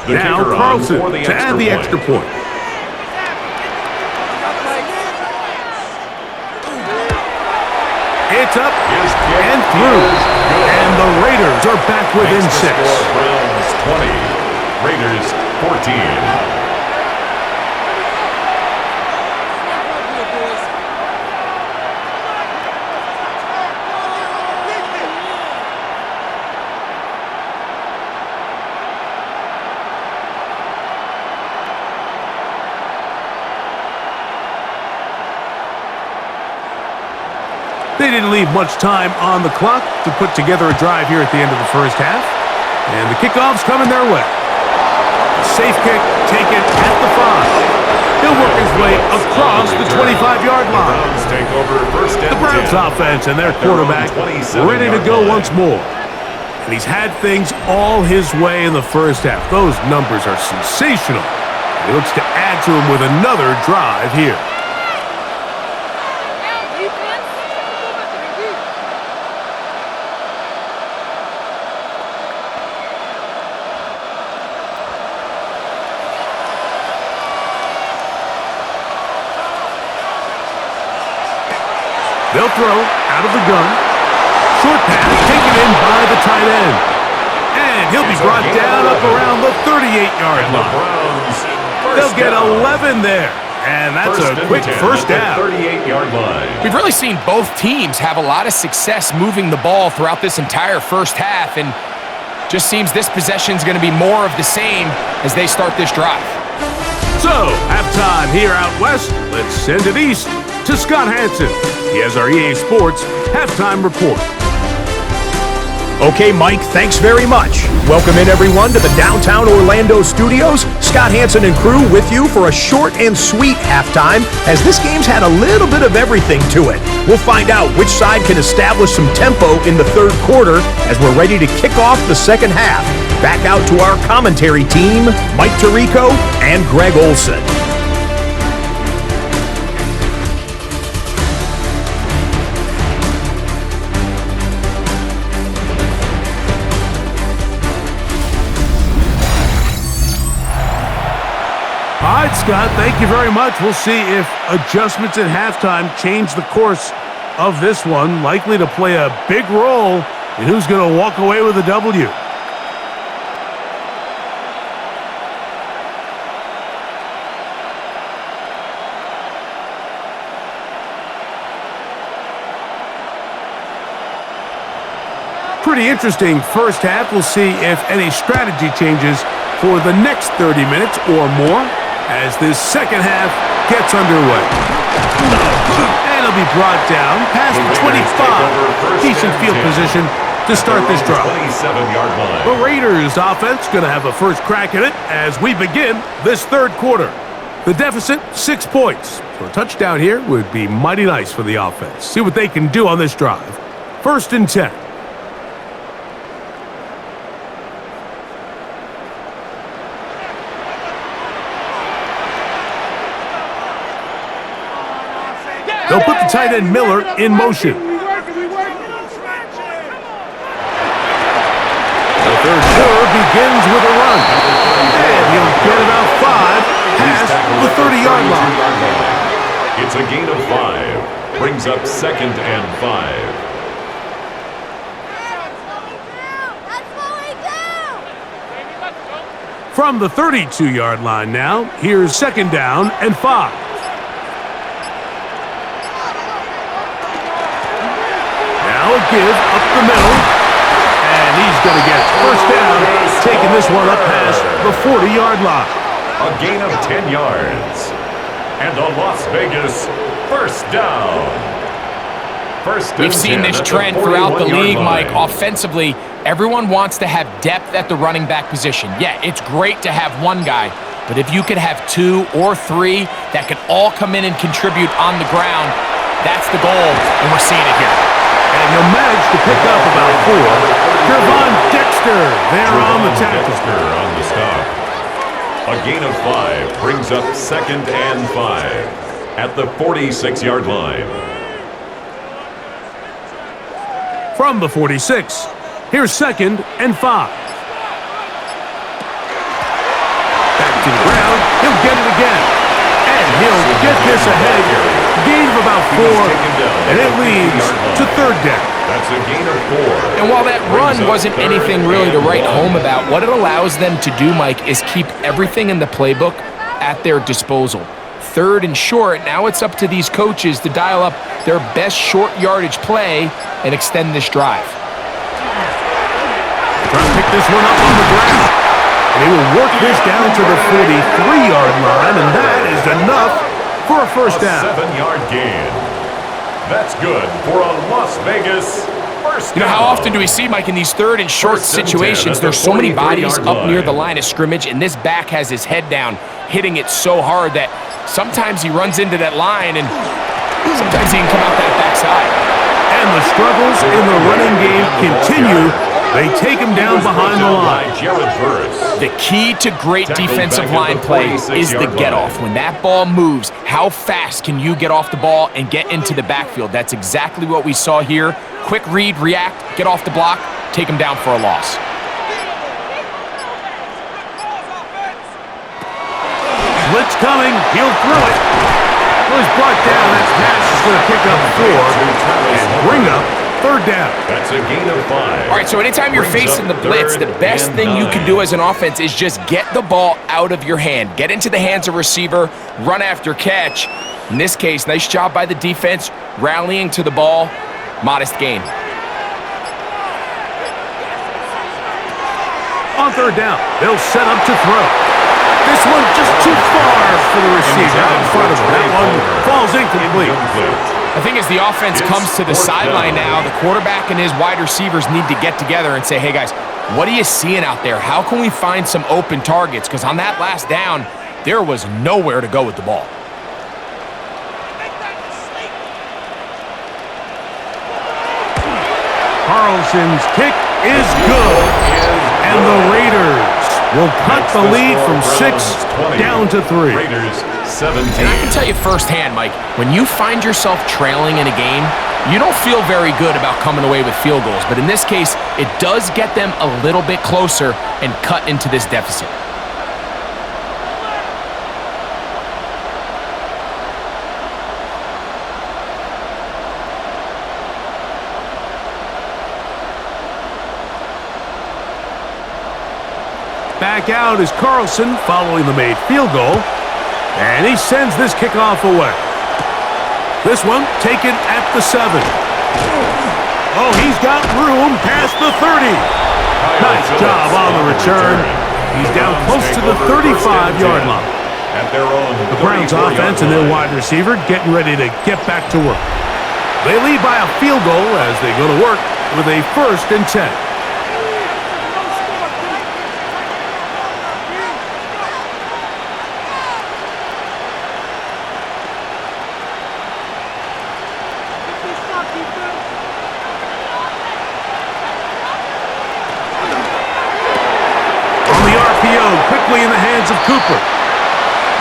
Now Carlson to add the extra point. It's up and through. And the Raiders are back within 6. Browns 20, Raiders 14. They didn't leave much time on the clock to put together a drive here at the end of the first half. And the kickoff's coming their way. A safe kick taken at the 5. He'll work his way across the 25-yard line. The Browns offense and their quarterback ready to go once more. And he's had things all his way in the first half. Those numbers are sensational. He looks to add to them with another drive here. They'll throw out of the gun. Short pass taken in by the tight end. And he'll be brought down up around the 38-yard line. They'll get 11 there. And that's a quick first down. 38-yard line. We've really seen both teams have a lot of success moving the ball throughout this entire first half, and just seems this possession's going to be more of the same as they start this drive. So, halftime here out west. Let's send it east to Scott Hansen. He has our EA Sports halftime report. Okay, Mike, thanks very much. Welcome in, everyone, to the downtown Orlando studios. Scott Hansen and crew with you for a short and sweet halftime, as this game's had a little bit of everything to it. We'll find out which side can establish some tempo in the third quarter as we're ready to kick off the second half. Back out to our commentary team, Mike Tirico and Greg Olson. All right, Scott, thank you very much. We'll see if adjustments at halftime change the course of this one. Likely to play a big role in who's going to walk away with a W. Pretty interesting first half. We'll see if any strategy changes for the next 30 minutes or more as this second half gets underway. And it'll be brought down past the 25. Decent field position to start this drive. The Raiders offense going to have a first crack at it as we begin this third quarter. The deficit, 6 points. So a touchdown here would be mighty nice for the offense. See what they can do on this drive. 1st and 10. They'll put the tight end Miller in motion. The third quarter begins with a run. And he'll get about 5 past the 30-yard line. It's a gain of 5. Brings up 2nd and 5. From the 32-yard line now, here's 2nd down and 5. A give up the middle, and he's going to get first down, taking this one up past the 40-yard line. A gain of 10 yards. And a Las Vegas first down. We've seen this trend throughout the league, Mike. Offensively, everyone wants to have depth at the running back position. Yeah, it's great to have one guy, but if you could have 2 or 3 that could all come in and contribute on the ground, that's the goal, and we're seeing it here. And he'll manage to pick up about 4. Gervon Dexter there on the tackle. Dexter on the stop. A gain of 5 brings up 2nd and 5 at the 46-yard line. From the 46, here's 2nd and 5. Back to the ground, he'll get it again. And he'll get this ahead. Gain of about 4, and it leads to 3rd down. That's a gain of 4. And while that run wasn't anything really to write home about, what it allows them to do, Mike, is keep everything in the playbook at their disposal. 3rd and short, now it's up to these coaches to dial up their best short yardage play and extend this drive. Trying to pick this one up on the ground. And he will work this down to the 43-yard line, and that is enough for a first down. 7-yard gain. That's good for a Las Vegas first You know, down. how often do we see, Mike, in these third and short First and 10 situations, at the there's so many bodies 43-yard up near line. the line of scrimmage, and this back has his head down, hitting it so hard that sometimes he runs into that line, and sometimes he can come out that backside. And the struggles in the running game continue. They take him down behind the line. The key to great Tackled defensive back at line the play 46-yard is the line. get-off. When that ball moves, how fast can you get off the ball and get into the backfield? That's exactly what we saw here. Quick read, react, get off the block, take him down for a loss. Blitz coming. He'll throw it. Was brought down. That pass is going to pick up 4 and bring up third down. That's a gain of 5. All right, so anytime you're Brings facing the up blitz, the third best and thing you can 9. do as an offense is just get the ball out of your hand. Get into the hands of receiver, run after catch. In this case, nice job by the defense, rallying to the ball. Modest gain. On third down, they'll set up to throw. This one just too far for the receiver out in front of him. That one falls incomplete. I think as the offense comes to the sideline now, the quarterback and his wide receivers need to get together and say, hey guys, what are you seeing out there? How can we find some open targets? Because on that last down, there was nowhere to go with the ball. Carlson's kick is good. And the Raiders will cut the lead from 6 down to 3. Raiders 17. And I can tell you firsthand, Mike, when you find yourself trailing in a game, you don't feel very good about coming away with field goals. But in this case, it does get them a little bit closer and cut into this deficit. Back out is Carlson following the made field goal. And he sends this kickoff away. This one taken at the 7. Oh, he's got room past the 30. Nice job on the return. He's down close to the 35-yard line. At their own The Browns 34-yard offense and their line. wide receiver getting ready to get back to work. They lead by a field goal as they go to work with a 1st and 10. Quickly in the hands of Cooper.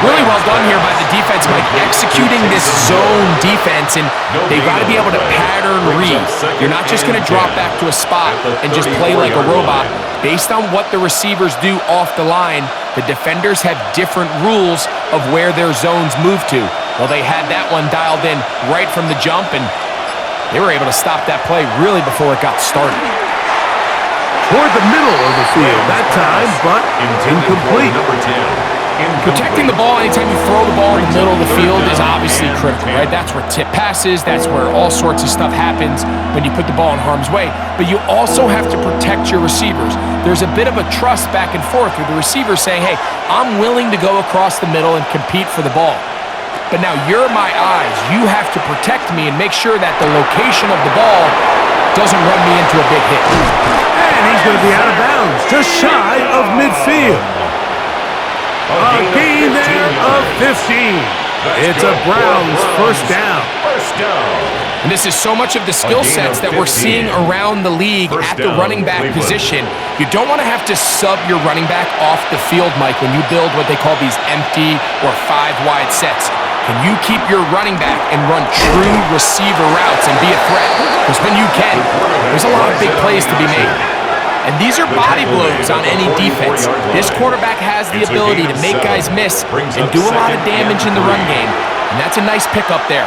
Really well done here by the defense, Mike, executing this zone defense, and they've got to be able to pattern read. You're not just going to drop back to a spot and just play like a robot. Based on what the receivers do off the line, the defenders have different rules of where their zones move to. Well, they had that one dialed in right from the jump, and they were able to stop that play really before it got started. Toward the middle of the field that time, but incomplete. Number 10. Protecting the ball anytime you throw the ball in the middle of the field is obviously critical, right? That's where tip passes, that's where all sorts of stuff happens when you put the ball in harm's way. But you also have to protect your receivers. There's a bit of a trust back and forth with the receiver saying, hey, I'm willing to go across the middle and compete for the ball. But now you're my eyes. You have to protect me and make sure that the location of the ball doesn't run me into a big hit. And he's going to be out of bounds, just shy of midfield. A gain there of 15. It's a Browns first down. And this is so much of the skill sets that we're seeing around the league at the running back position. You don't want to have to sub your running back off the field, Mike, when you build what they call these empty or 5-wide sets. Can you keep your running back and run true receiver routes and be a threat? Because when you can, there's a lot of big plays to be made. And these are body blows on any defense. This quarterback has the ability to make guys miss and do a lot of damage in the run game. And that's a nice pickup there.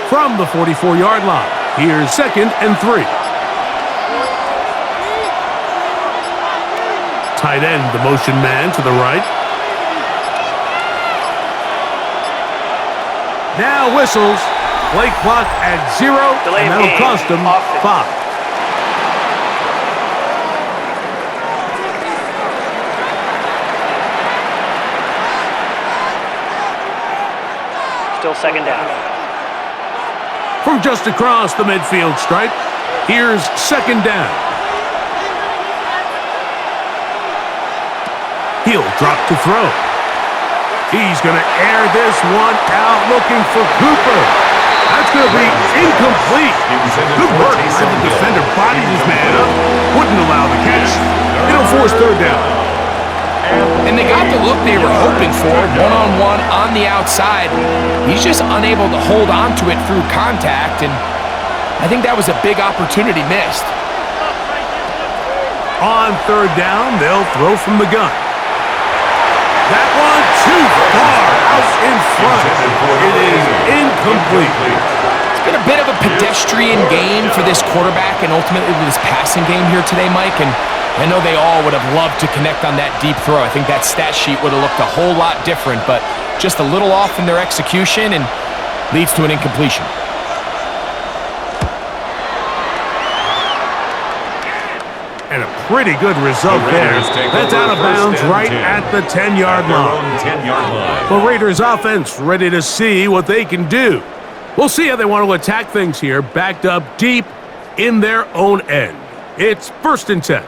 From the 44-yard line, here's 2nd and 3. Tight end, the motion man to the right. Now whistles. Play clock at 0, and that'll cost them 5. Still 2nd down. from just across the midfield stripe. Here's second down. He'll drop to throw. He's going to air this one out, looking for Cooper. That's going to be incomplete. Good work by the defender. Bodied his man up. Wouldn't allow the catch. It'll force third down. And they got the look they were hoping for, one-on-one on the outside. He's just unable to hold on to it through contact, and I think that was a big opportunity missed. On third down, they'll throw from the gun. That one too far out in front. It is incomplete. It's been a bit of a pedestrian game for this quarterback and ultimately this passing game here today, Mike, and I know they all would have loved to connect on that deep throw. I think that stat sheet would have looked a whole lot different, but just a little off in their execution and leads to an incompletion. And a pretty good result there. That's out of bounds right at the 10-yard line. The Raiders offense ready to see what they can do. We'll see how they want to attack things here, backed up deep in their own end. It's 1st and 10.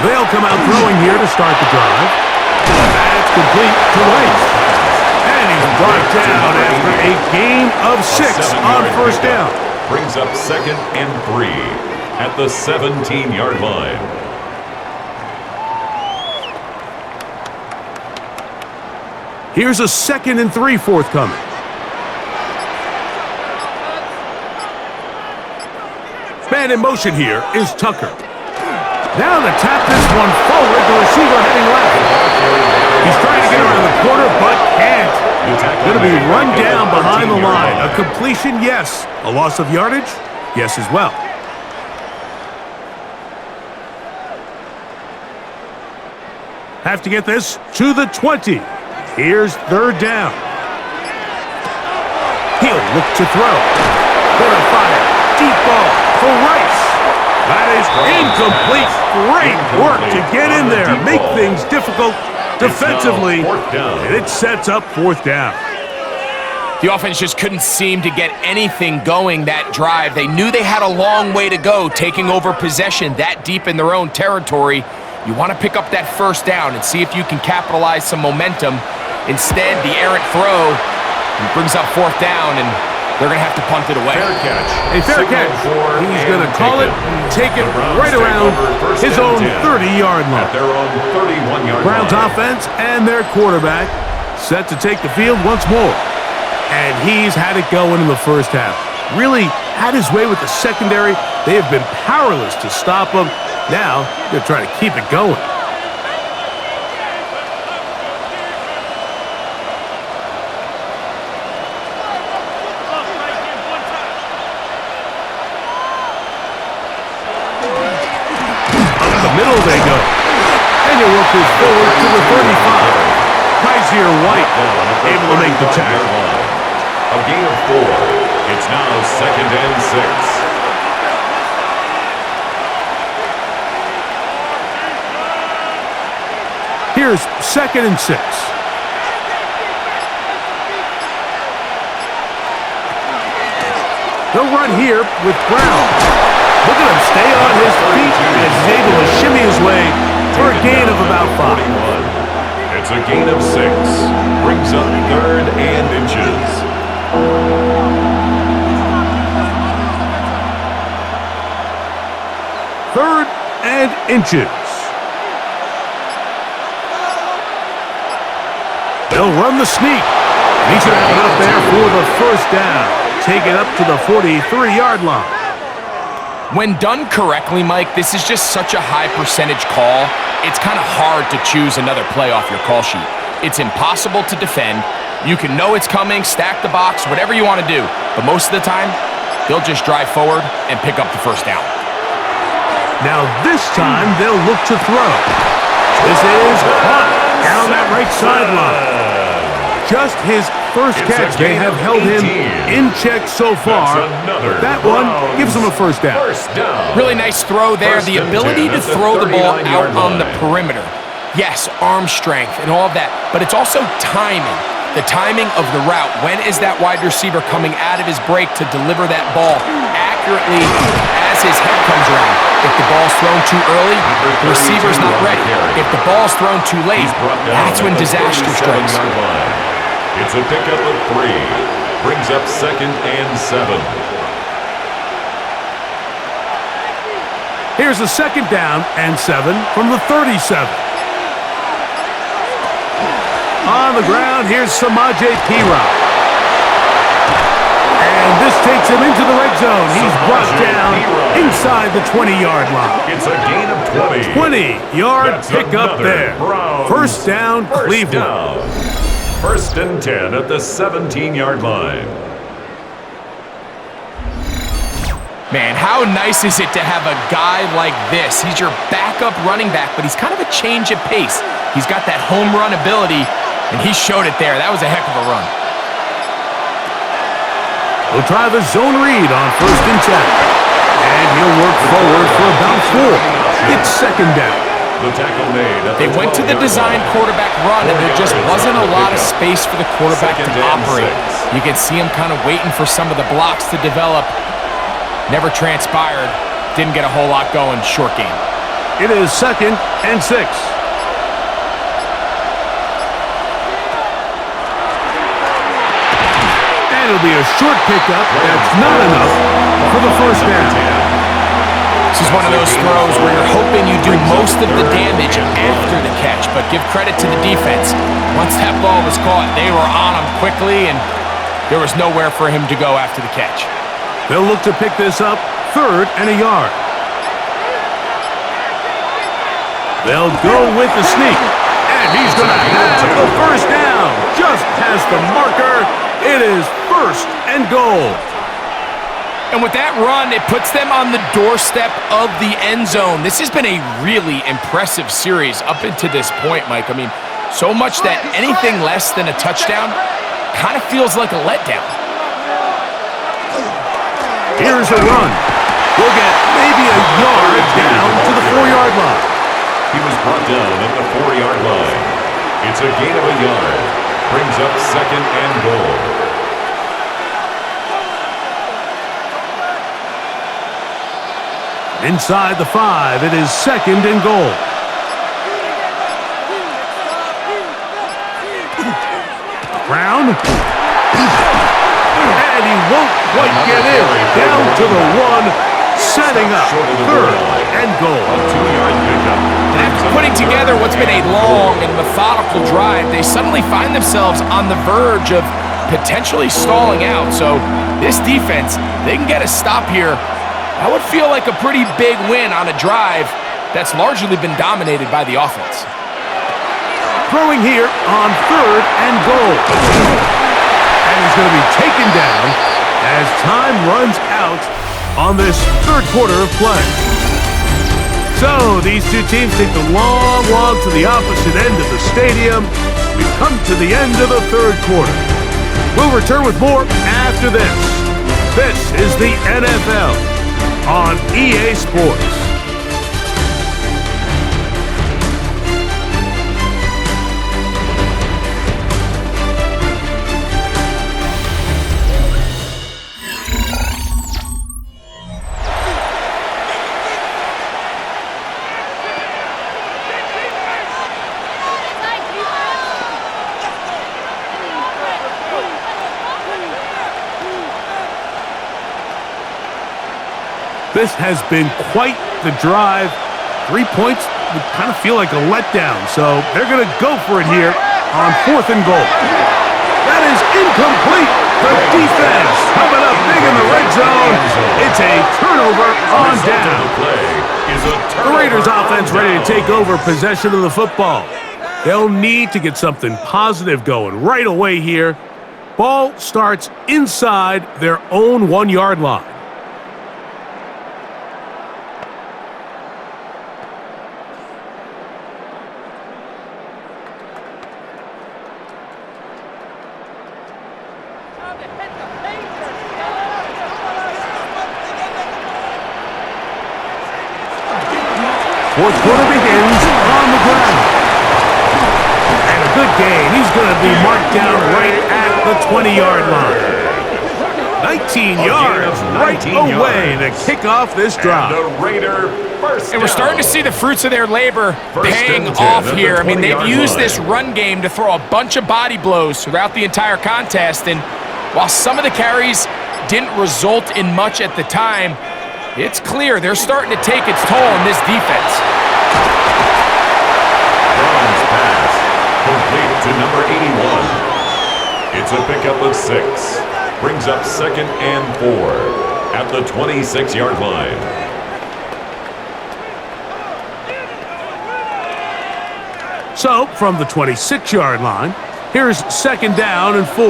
They'll come out throwing here to start the drive. That's complete to Rice. And he's brought down after a gain of 6 on first down. Brings up 2nd and 3 at the 17-yard line. Here's a 2nd and 3 forthcoming. Man in motion here is Tucker. Now to tap this one forward, the receiver heading left. He's trying to get around the corner, but can't. Going to be run down behind the line. A completion, yes. A loss of yardage, yes as well. Have to get this to the 20. Here's third down. He'll look to throw. Going to fire. Deep ball for Rice. That is incomplete. Great work to get in there, make things difficult defensively, and it sets up 4th down. The offense just couldn't seem to get anything going that drive. They knew they had a long way to go, taking over possession that deep in their own territory. You want to pick up that first down and see if you can capitalize some momentum. Instead, the errant throw brings up 4th down, and they're going to have to punt it away. Fair catch. A fair catch. He's going to call it and take it right around his own 30-yard line. At their own 31-yard line. Browns offense and their quarterback set to take the field once more. And he's had it going in the first half. Really had his way with the secondary. They have been powerless to stop him. Now they're trying to keep it going. Middle they go. And he'll work this forward to the 35. Kaiser White able to make the tackle. A gain of 4. It's now 2nd and 6. Here's 2nd and 6. They'll run here with Brown. Look at him stay on his feet as he's able to shimmy his way for a gain of about 5. It's a gain of 6. Brings up 3rd and inches. 3rd and inches. They'll run the sneak. He's going to have it up there for the first down. Take it up to the 43-yard line. When done correctly, Mike, this is just such a high percentage call. It's kind of hard to choose another play off your call sheet. It's impossible to defend. You can know it's coming, stack the box, whatever you want to do. But most of the time, they'll just drive forward and pick up the first down. Now this time, they'll look to throw. This is caught down that right sideline. Just his first It's a catch. They gain have of held him 18. in check so far. another That one Browns gives him a first down. First down. Really nice throw there. First The and ability 10 to at the throw the ball out 39-yard on the line. perimeter. Yes, arm strength and all of that, but it's also timing. The timing of the route. When is that wide receiver coming out of his break to deliver that ball accurately as his head comes around? If the ball's thrown too early, the receiver's not ready. If the ball's thrown too late, that's when disaster strikes. It's a pickup of 3. Brings up 2nd and 7. Here's a 2nd down and 7 from the 37. On the ground, here's Samaje Perine. And this takes him into the red zone. He's brought down inside the 20-yard line. It's a gain of 20. 20-yard pickup there. First down, Cleveland. Down. 1st and 10 at the 17-yard line. Man, how nice is it to have a guy like this? He's your backup running back, but he's kind of a change of pace. He's got that home run ability, and he showed it there. That was a heck of a run. He'll try the zone read on 1st and 10. And he'll work forward for about 4. It's 2nd down. The tackle made at They went to the design quarterback run, and there just wasn't a lot of space for the quarterback to operate. You can see him kind of waiting for some of the blocks to develop. Never transpired. Didn't get a whole lot going. Short game. It is 2nd and 6. And it'll be a short pickup. That's not enough for the first down. This is one of those throws where you're hoping you do most of the damage after the catch, but give credit to the defense. Once that ball was caught, they were on him quickly, and there was nowhere for him to go after the catch. They'll look to pick this up 3rd and a yard. They'll go with the sneak. And he's going to have the first down. Just past the marker. It is 1st and goal. And with that run, it puts them on the doorstep of the end zone. This has been a really impressive series up until this point, Mike. I mean, so much that anything less than a touchdown kind of feels like a letdown. Here's a run. We'll get maybe a yard down to the 4-yard line. He was brought down at the 4-yard line. It's a gain of a yard. Brings up 2nd and goal. Inside the 5, it is 2nd and goal. Brown. And he won't quite get in. Down to the 1, setting up 3rd and goal. A 2-yard pickup. After putting together what's been a long and methodical drive, they suddenly find themselves on the verge of potentially stalling out. So this defense, they can get a stop here. That would feel like a pretty big win on a drive that's largely been dominated by the offense. Throwing here on 3rd and goal. And he's going to be taken down as time runs out on this 3rd quarter of play. So these two teams take the long walk to the opposite end of the stadium. We've come to the end of the 3rd quarter. We'll return with more after this. This is the NFL on EA Sports. This has been quite the drive. 3 points would kind of feel like a letdown, so they're going to go for it here on 4th and goal. That is incomplete. The defense coming up big in the red zone. It's a turnover on down. The Raiders offense ready to take over possession of the football. They'll need to get something positive going right away here. Ball starts inside their own 1-yard line. Fourth quarter begins on the ground. And a good gain. He's going to be marked down right at the 20-yard line. 19 yards right away to kick off this drive. And the Raider first And we're starting to down. see the fruits of their labor paying and 10 off at the here. I mean, they've 20-yard used line. this run game to throw a bunch of body blows throughout the entire contest. And while some of the carries didn't result in much at the time, it's clear they're starting to take its toll in this defense. Brown's pass, complete to number 81. It's a pickup of 6. Brings up 2nd and 4 at the 26-yard line. So, from the 26-yard line, here's 2nd down and 4.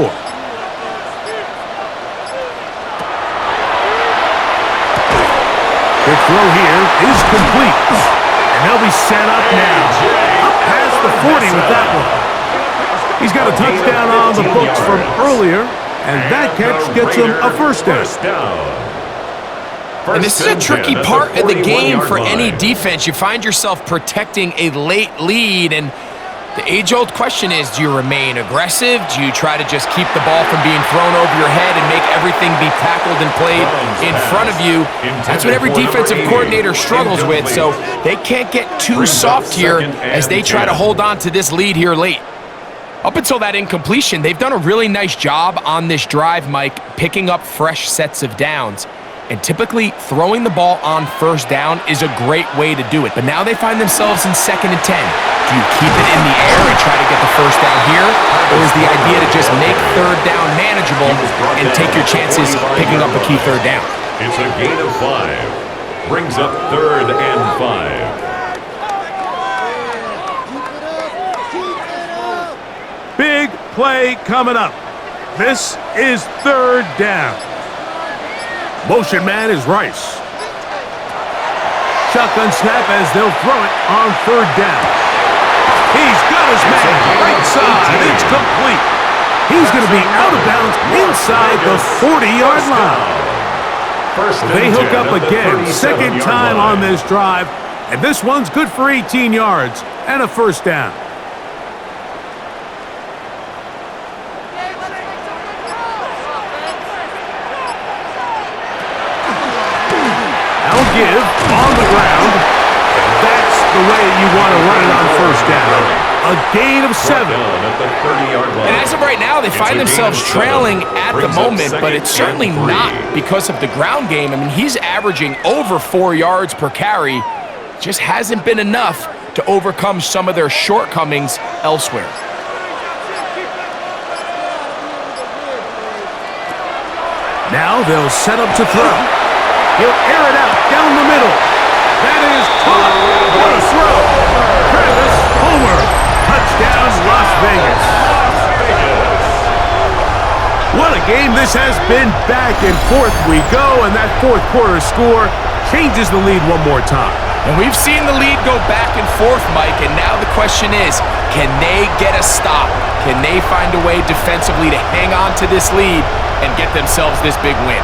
Their throw here is complete. And they'll be set up now. Up past the 40 with that one. He's got a touchdown on the books from earlier, and that catch gets him a first down. And this is a tricky part of the game for any defense. You find yourself protecting a late lead, and the age-old question is, do you remain aggressive? Do you try to just keep the ball from being thrown over your head and make everything be tackled and played in front of you? That's what every defensive coordinator struggles with, so they can't get too soft here as they try to hold on to this lead here late. Up until that incompletion, they've done a really nice job on this drive, Mike, picking up fresh sets of downs. And typically, throwing the ball on first down is a great way to do it. But now they find themselves in 2nd and 10. Do you keep it in the air and try to get the first down here? Or is the idea to just make 3rd down manageable and take your chances picking up a key 3rd down? It's a gain of 5. Brings up 3rd and 5. Big play coming up. This is 3rd down. Motion man is Rice. Shotgun snap as they'll throw it on 3rd down. He's got his man right side. It's complete. He's going to be out of bounds inside the 40-yard line. They hook up again, 2nd time on this drive, and this one's good for 18 yards and a first down. Give on the ground. That's the way you want to run it on first down. A gain of 7. And as of right now, they find themselves trailing at the moment, but it's certainly not because of the ground game. I mean, he's averaging over 4 yards per carry. Just hasn't been enough to overcome some of their shortcomings elsewhere. Now they'll set up to throw. He'll air it out down the middle. That is caught. What a throw. Travis Homer. Touchdown, Las Vegas. What a game this has been. Back and forth we go, and that 4th quarter score changes the lead one more time. And we've seen the lead go back and forth, Mike, and now the question is, can they get a stop? Can they find a way defensively to hang on to this lead and get themselves this big win?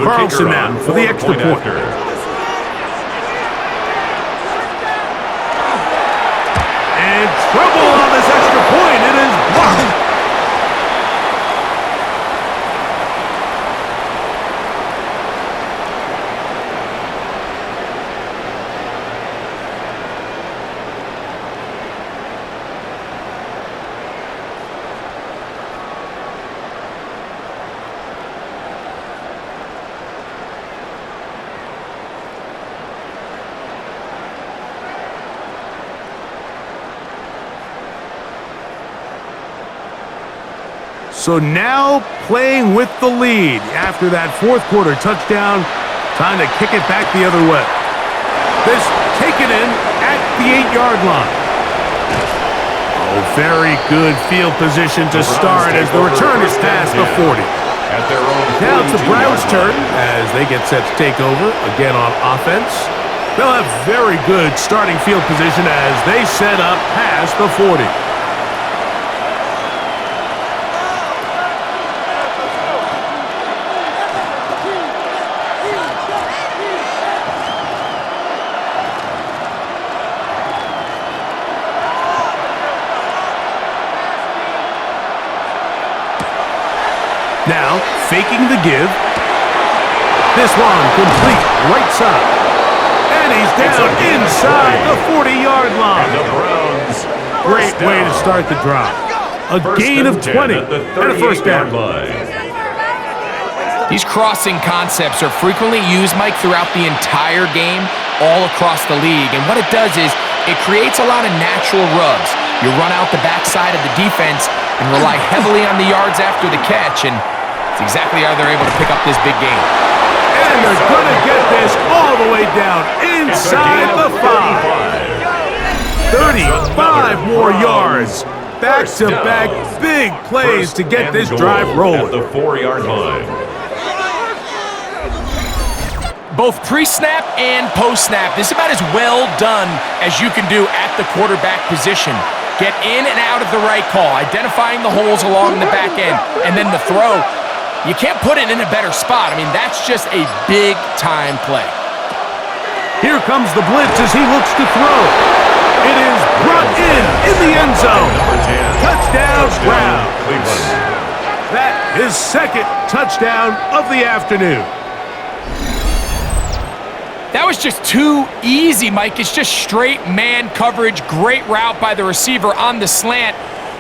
Carlson now for the extra point. And trouble on this extra point. It is blocked. So now playing with the lead after that 4th quarter touchdown, trying to kick it back the other way. This taken in at the 8-yard line. Very good field position to start as the return is past the 40. At their own Now it's the Browns' 42-yard turn line. as they get set to take over again on offense. They'll have very good starting field position as they set up past the 40. Now, faking the give. This one complete, right side. And he's down inside the 40-yard And line. the Browns. Great first way to down. start the drive. A First gain and of 10 20 at the and a first 38-yard down. line. These crossing concepts are frequently used, Mike, throughout the entire game, all across the league. And what it does is it creates a lot of natural rubs. You run out the backside of the defense and rely heavily on the yards after the catch, and it's exactly how they're able to pick up this big gain. And they're going to get this all the way down It's a inside gain the of 5. 35 more yards. Back-to-back big plays First to get and this goal drive At rolling. the 4-yard line. Both pre-snap and post-snap, this is about as well done as you can do at the quarterback position. Get in and out of the right call, identifying the holes along the back end, and then the throw. You can't put it in a better spot. I mean, that's just a big-time play. Here comes the blitz as he looks to throw. It is brought in the end zone. Number 10. Touchdown, Browns. Cleveland. That is second touchdown of the afternoon. That was just too easy, Mike. It's just straight man coverage, great route by the receiver on the slant.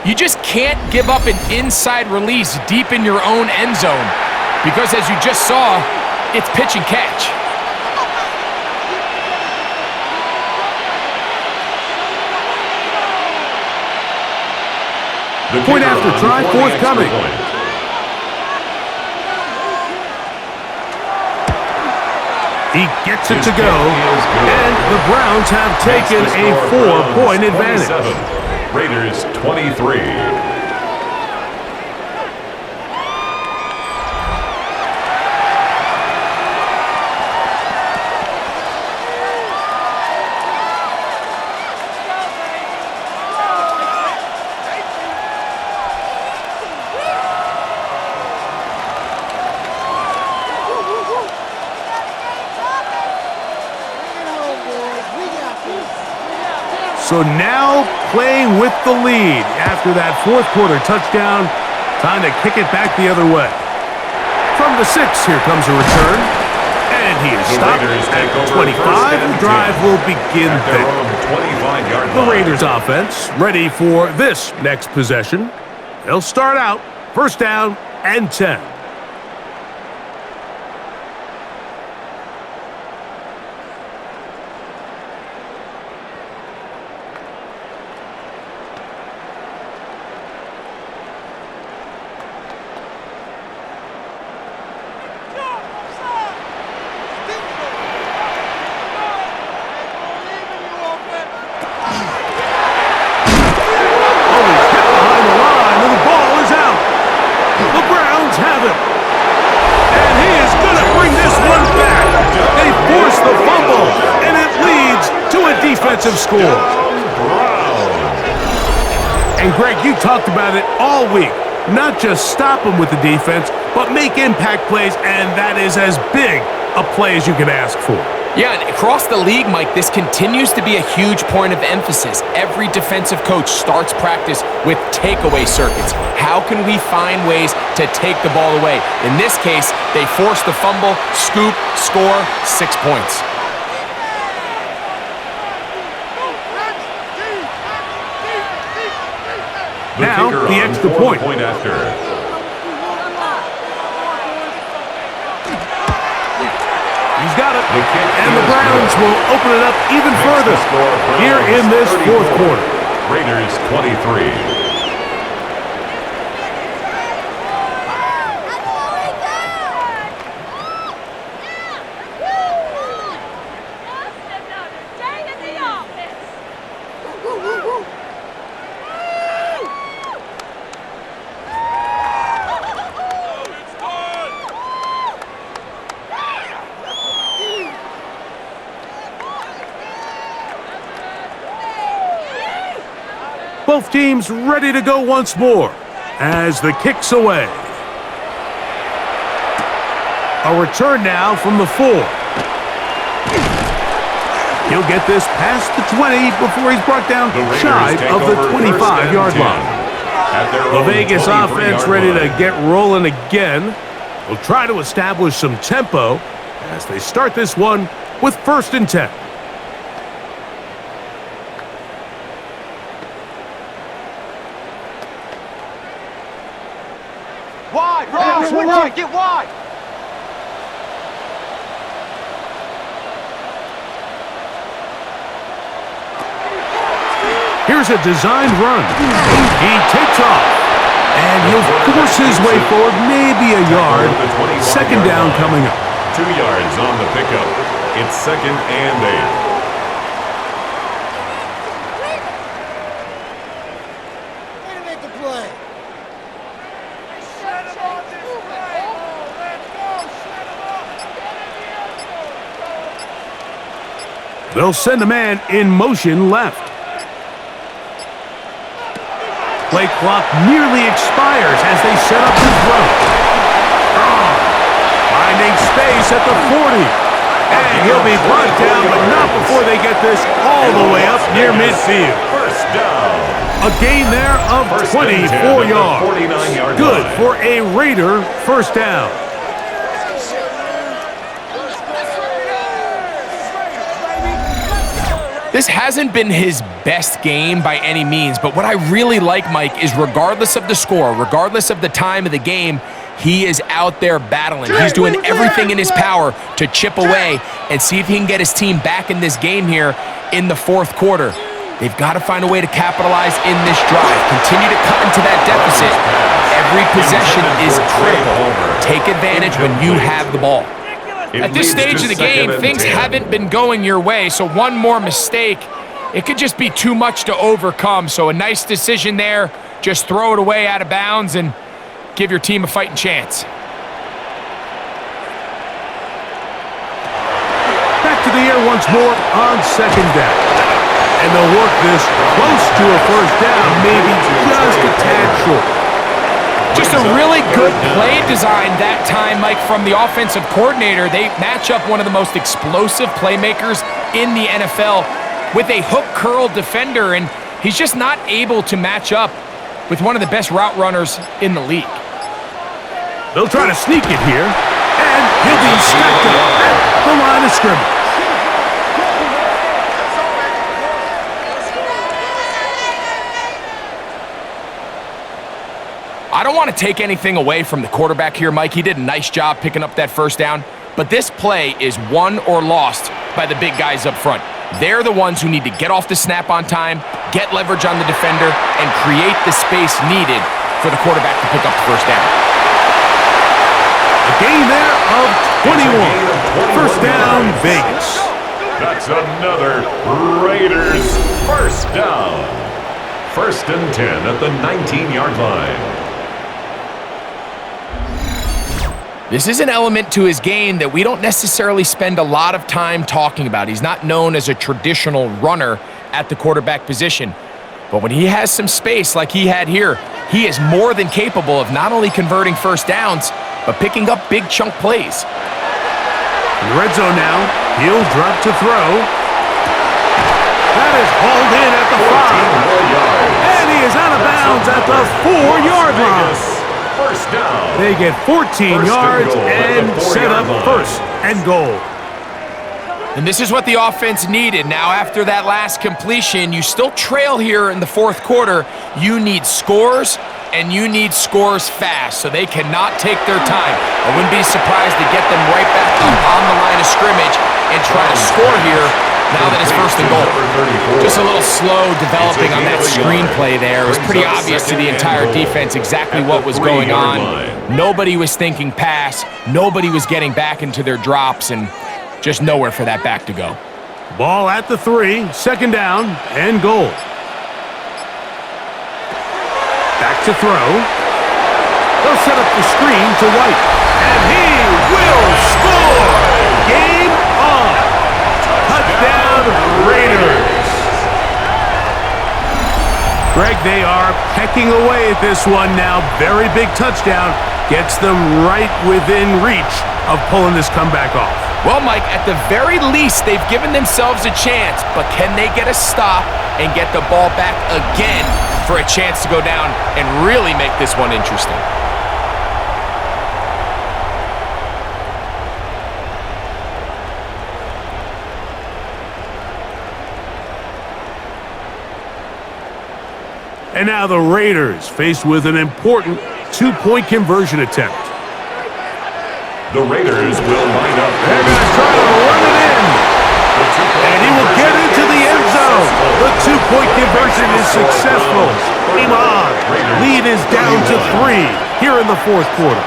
You just can't give up an inside release deep in your own end zone because, as you just saw, it's pitch and catch. The Point kicker after on try for the extra forthcoming. point. He gets it to go, and the Browns have taken a 4-point advantage. 27, Raiders 23. So now playing with the lead after that fourth quarter touchdown. Time to kick it back the other way. From the 6, here comes a return. And he is The stopped Raiders at take over 25. first and The drive 10 will begin At their there. own 25-yard line. The Raiders offense ready for this next possession. They'll start out first down and 10. Score. And Greg, you talked about it all week. Not just stop them with the defense, but make impact plays, and that is as big a play as you can ask for. Yeah, and across the league, Mike, this continues to be a huge point of emphasis. Every defensive coach starts practice with takeaway circuits. How can we find ways to take the ball away? In this case, they force the fumble, scoop, score, 6 points. Now, the extra point. After. He's got it. And the Browns will open it up even further here in this fourth quarter. Raiders 23. Both teams ready to go once more as the kick's away. A return now from the 4. He'll get this past the 20 before he's brought down shy of the 25-yard line. The Vegas offense ready to get rolling again. Will try to establish some tempo as they start this one with 1st and 10. Wide, right, get wide. Here's a designed run. He takes off, and he'll force his way forward maybe a yard. 2nd down coming up. 2 yards on the pickup. It's 2nd and 8. They'll send a man in motion left. Play clock nearly expires as they set up to throw. Finding space at the 40. And he'll be brought down, but not before they get this all the way up near midfield. 1st down. A gain there of 24 yards. Good for a Raider 1st down. This hasn't been his best game by any means, but what I really like, Mike, is regardless of the score, regardless of the time of the game, he is out there battling. He's doing everything in his power to chip away and see if he can get his team back in this game here in the 4th quarter. They've got to find a way to capitalize in this drive. Continue to cut into that deficit. Every possession is critical. Take advantage when you have the ball. At this stage of the game, things haven't been going your way, so one more mistake, it could just be too much to overcome. So a nice decision there. Just throw it away out of bounds and give your team a fighting chance. Back to the air once more on 2nd down. And they'll work this close to a 1st down, maybe just a tad short. Just a really good play design that time, Mike, from the offensive coordinator. They match up one of the most explosive playmakers in the NFL with a hook curl defender, and he's just not able to match up with one of the best route runners in the league. They'll try to sneak it here, and he'll be stacked up at the line of scrimmage. I don't want to take anything away from the quarterback here, Mike. He did a nice job picking up that 1st down, but this play is won or lost by the big guys up front. They're the ones who need to get off the snap on time, get leverage on the defender, and create the space needed for the quarterback to pick up the 1st down. A gain there of 21. 1st down, Vegas. That's another Raiders 1st down. 1st and 10 at the 19-yard line. This is an element to his game that we don't necessarily spend a lot of time talking about. He's not known as a traditional runner at the quarterback position. But when he has some space like he had here, he is more than capable of not only converting 1st downs, but picking up big chunk plays. In the red zone now, he'll drop to throw. That is hauled in at the 5. And he is out of bounds at the 4-yard line. 1st down. They get 14 yards and set up 1st and goal. And this is what the offense needed. Now, after that last completion, you still trail here in the 4th quarter. You need scores, and you need scores fast, so they cannot take their time. I wouldn't be surprised to get them right back up on the line of scrimmage and try to score here now that it's 1st and goal. Just a little slow developing on that screenplay there. It was pretty obvious to the entire defense exactly what was going on. Nobody was thinking pass. Nobody was getting back into their drops, and just nowhere for that back to go. Ball at the 3, 2nd down and goal. Back to throw. They'll set up the screen to White. And he will score! Game on! Touchdown, Raiders! Greg, they are pecking away at this one now. Very big touchdown. Gets them right within reach of pulling this comeback off. Well, Mike, at the very least, they've given themselves a chance, but can they get a stop and get the ball back again for a chance to go down and really make this one interesting? And now the Raiders faced with an important two-point conversion attempt. The Raiders will line up. They're going to try to run it in. And he will get into the end zone. The two-point conversion is successful. Game on. Lead is down to 3 here in the fourth quarter.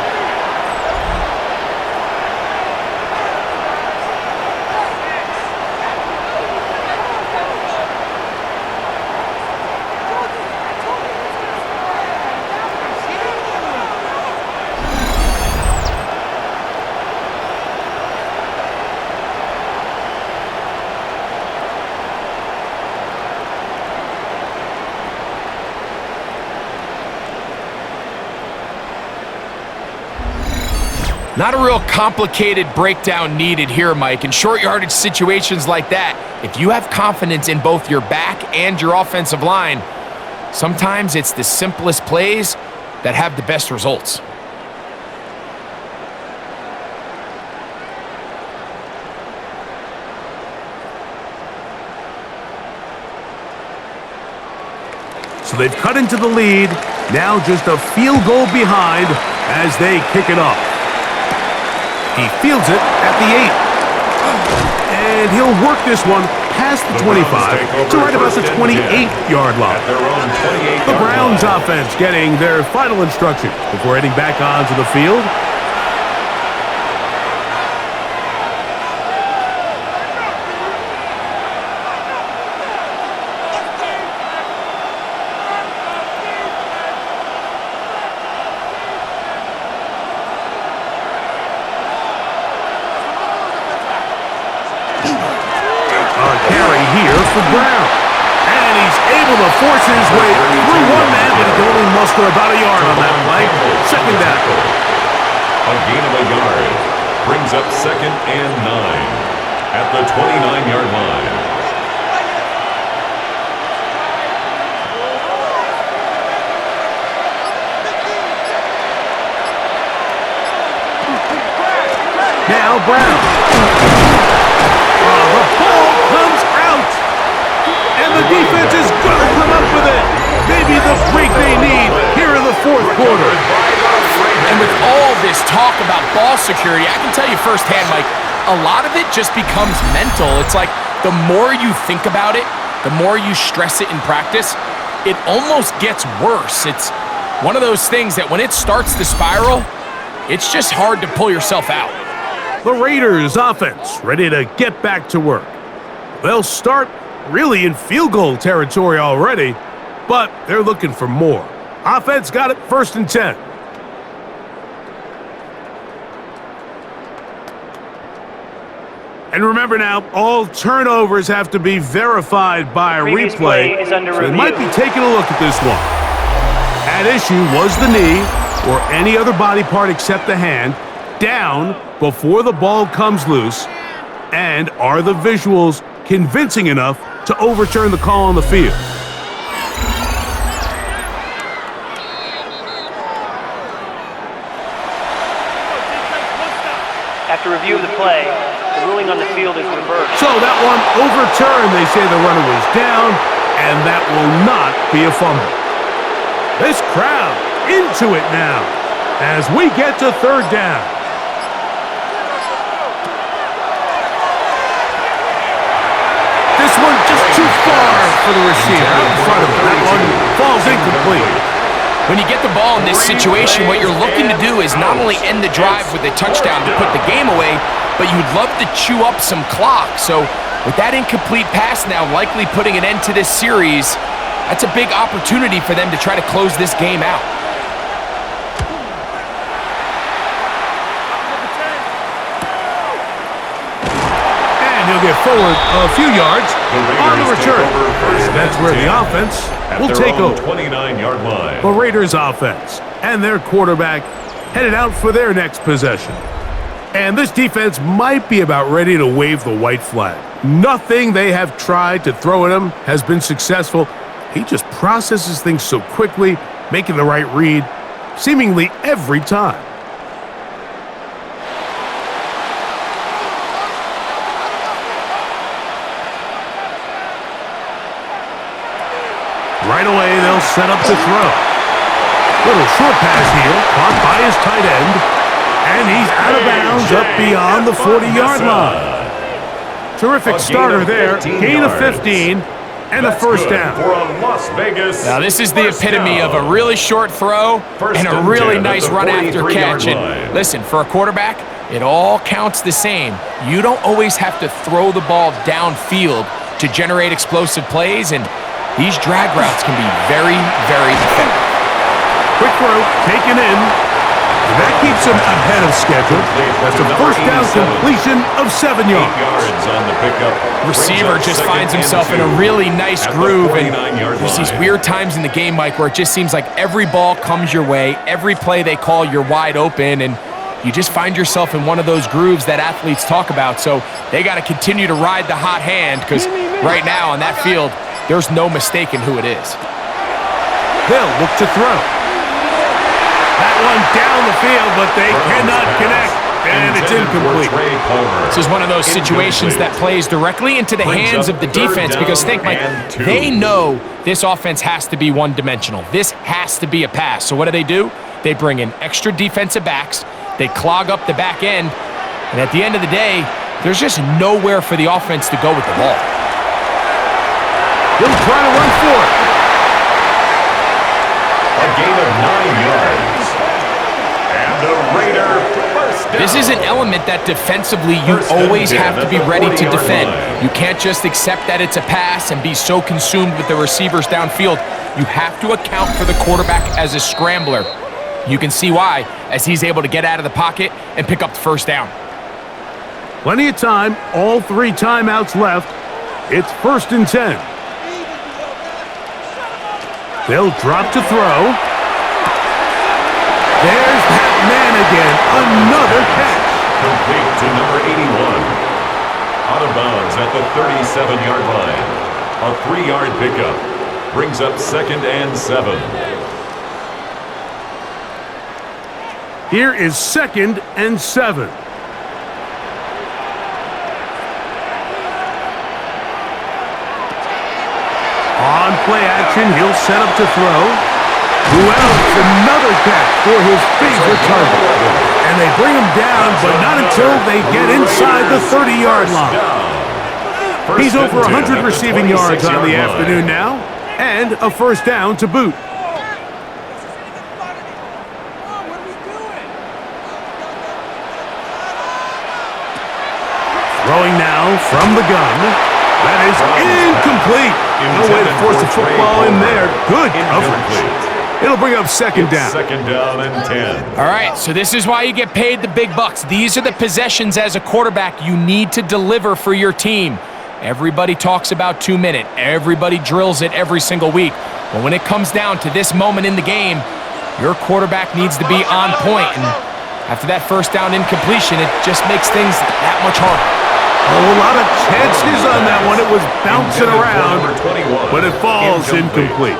Not a real complicated breakdown needed here, Mike. In short yardage situations like that, if you have confidence in both your back and your offensive line, sometimes it's the simplest plays that have the best results. So they've cut into the lead. Now just a field goal behind as they kick it off. He fields it at the 8. And he'll work this one past the 25 to right about the 28-yard line. The Browns offense getting their final instructions before heading back onto the field. For Brown. And he's able to force his way through one man, but he can only muster about a yard on that play. Second down. A gain of a yard brings up 2nd and 9 at the 29-yard line. Now Brown. The ball comes out. And the defense is going to come up with it. Maybe the break they need here in the fourth quarter. And with all this talk about ball security, I can tell you firsthand, Mike, a lot of it just becomes mental. It's like the more you think about it, the more you stress it in practice, it almost gets worse. It's one of those things that when it starts to spiral, it's just hard to pull yourself out. The Raiders offense ready to get back to work. They'll start really in field goal territory already, but they're looking for more. Offense got it 1st and 10. And remember now, all turnovers have to be verified by a Previous replay. play is under So they review. might be taking a look at this one. At issue was the knee or any other body part except the hand down before the ball comes loose. And are the visuals convincing enough to overturn the call on the field? After review of the play, the ruling on the field is reversed. So that one overturned. They say the runner was down, and that will not be a fumble. This crowd into it now as we get to 3rd down. This one just too far for the receiver out in front of him. That one falls incomplete. When you get the ball in this situation, what you're looking to do is not only end the drive with a touchdown to put the game away, but you'd love to chew up some clock. So with that incomplete pass now likely putting an end to this series, that's a big opportunity for them to try to close this game out. And he'll get forward a few yards on the return. That's where the offense will their take own over 29-yard line. the Raiders offense, and their quarterback headed out for their next possession. And this defense might be about ready to wave the white flag. Nothing they have tried to throw at him has been successful. He just processes things so quickly, making the right read, seemingly every time. Right away, they'll set up to throw. Little short pass here, caught by his tight end, and he's out of bounds up beyond the 40-yard line. Terrific starter there, gain of 15, and a first down. For a Las Vegas Now, this is the epitome of a really short throw and a really nice run after catch. And listen, for a quarterback, it all counts the same. You don't always have to throw the ball downfield to generate explosive plays, and these drag routes can be very, very effective. Quick throw, taken in. And that keeps him ahead of schedule. That's a first down completion of 7 yards. On the pickup. Receiver just finds himself in a really nice groove, and there's these weird times in the game, Mike, where it just seems like every ball comes your way, every play they call, you're wide open, and you just find yourself in one of those grooves that athletes talk about. So they got to continue to ride the hot hand, because right now on that field, there's no mistaking who it is. They'll look to throw. That one down the field, but they cannot connect, and it's incomplete. This is one of those situations that plays directly into the hands of the defense, because think, Mike, they know this offense has to be one-dimensional. This has to be a pass. So what do? They bring in extra defensive backs. They clog up the back end, and at the end of the day, there's just nowhere for the offense to go with the ball. He'll try to run for it. A gain of 9 yards. And the Raider first down. This is an element that defensively you always have to be ready to defend. You can't just accept that it's a pass and be so consumed with the receivers downfield. You have to account for the quarterback as a scrambler. You can see why, as he's able to get out of the pocket and pick up the first down. Plenty of time, all 3 timeouts left. It's 1st and 10. They'll drop to throw. There's that man again. Another catch. Complete to number 81. Out of bounds at the 37-yard line. A 3-yard pickup. Brings up 2nd and 7. Here is 2nd and 7. On play action, he'll set up to throw. Who else? Another catch for his favorite target. And they bring him down, but not until they get inside the 30-yard line. He's over 100 receiving yards on the afternoon now, and a first down to boot. Throwing now from the gun. That is incomplete. No way to force the football in there. Good coverage. It'll bring up 2nd down. 2nd down and 10. All right, so this is why you get paid the big bucks. These are the possessions as a quarterback you need to deliver for your team. Everybody talks about 2-minute. Everybody drills it every single week. But when it comes down to this moment in the game, your quarterback needs to be on point. And after that first down incompletion, it just makes things that much harder. Oh, a lot of chances on that one. It was bouncing around, but it falls incomplete.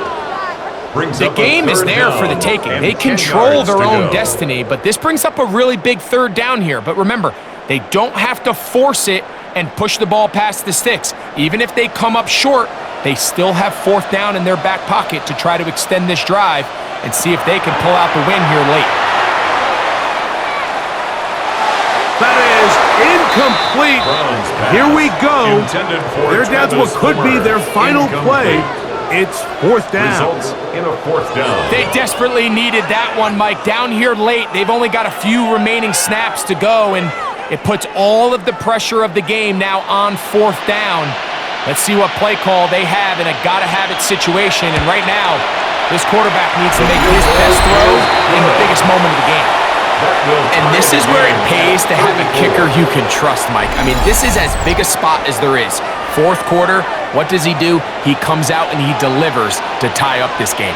The game is there for the taking. They control their own destiny, but this brings up a really big 3rd down here. But remember, they don't have to force it and push the ball past the sticks. Even if they come up short, they still have 4th down in their back pocket to try to extend this drive and see if they can pull out the win here late. That is incomplete. Here we go. They're down to what could be their final play. It's 4th down. Results in a 4th down. They desperately needed that one, Mike. Down here late, they've only got a few remaining snaps to go, and it puts all of the pressure of the game now on 4th down. Let's see what play call they have in a gotta-have-it situation, and right now, this quarterback needs to make his best throw in the biggest moment of the game. And this is where it pays to have a kicker you can trust, Mike. I mean, this is as big a spot as there is. Fourth quarter, what does he do? He comes out and he delivers to tie up this game.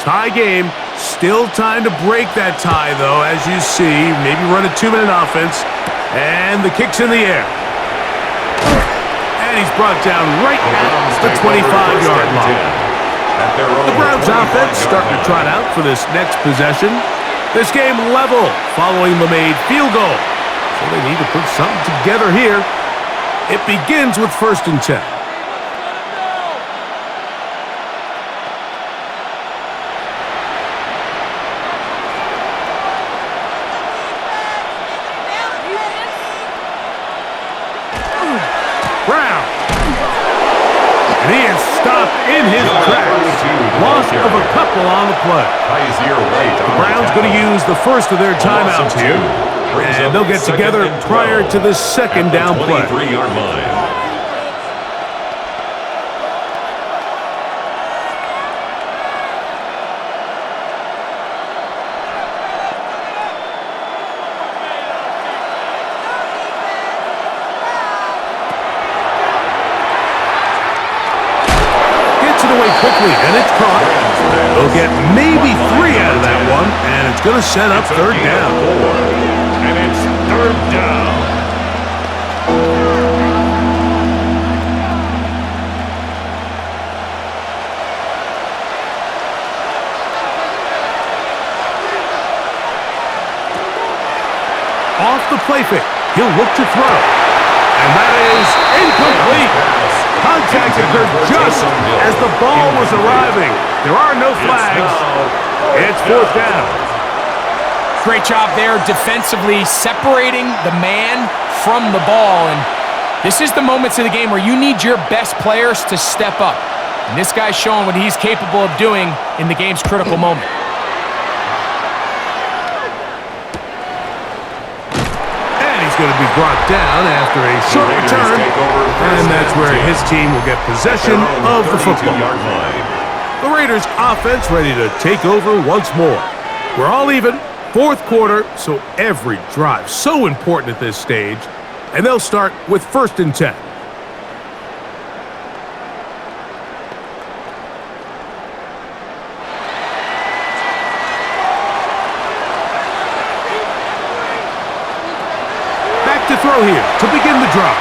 Tie game. Still time to break that tie, though, as you see. Maybe run a 2-minute offense. And the kick's in the air. And he's brought down right at the 25-yard line. The Browns offense starting to trot out for this next possession. This game level following the made field goal. So they need to put something together here. It begins with 1st and 10. Brown. And he is stopped in his tracks. Loss of a couple on the play. The Browns going to use the first of their timeouts here. And they'll get together prior to the second down play. Quickly, and it's caught. They'll get maybe 3 out of that one, and it's going to set up 3rd down. And it's 3rd down. Off the play fake, he'll look to throw. And that is incomplete. Contact occurred just as the ball was arriving. There are no flags. It's 4th down. Great job there defensively separating the man from the ball. And this is the moments of the game where you need your best players to step up. And this guy's showing what he's capable of doing in the game's critical moment. Going to be brought down after a short return, and that's where his team will get possession of the football. The Raiders offense ready to take over once more. We're all even, 4th quarter, so every drive so important at this stage, and they'll start with 1st and 10. To throw here to begin the drive.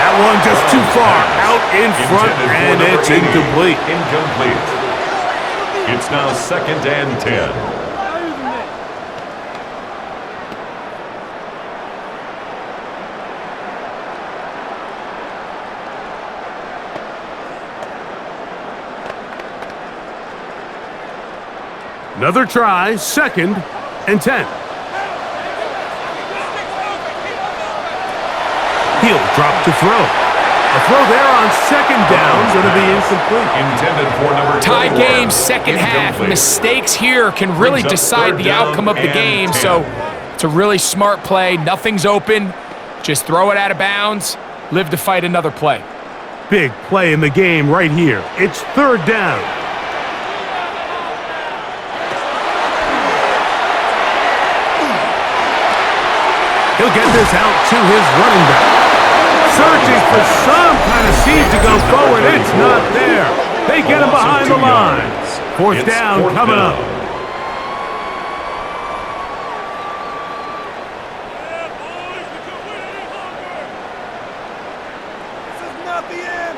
That one just too far out in front, and it's incomplete. It's now 2nd and 10. Another try, 2nd and 10. He'll drop to throw. A throw there on 2nd down, going to be incomplete. Intended for number tie game, 2nd half. Mistakes here can really decide the outcome of the game. So it's a really smart play. Nothing's open. Just throw it out of bounds. Live to fight another play. Big play in the game right here. It's 3rd down. He'll get this out to his running back. Searching for some kind of seed to go forward. It's not there. They get him behind the line. 4th down coming up. This is not the end.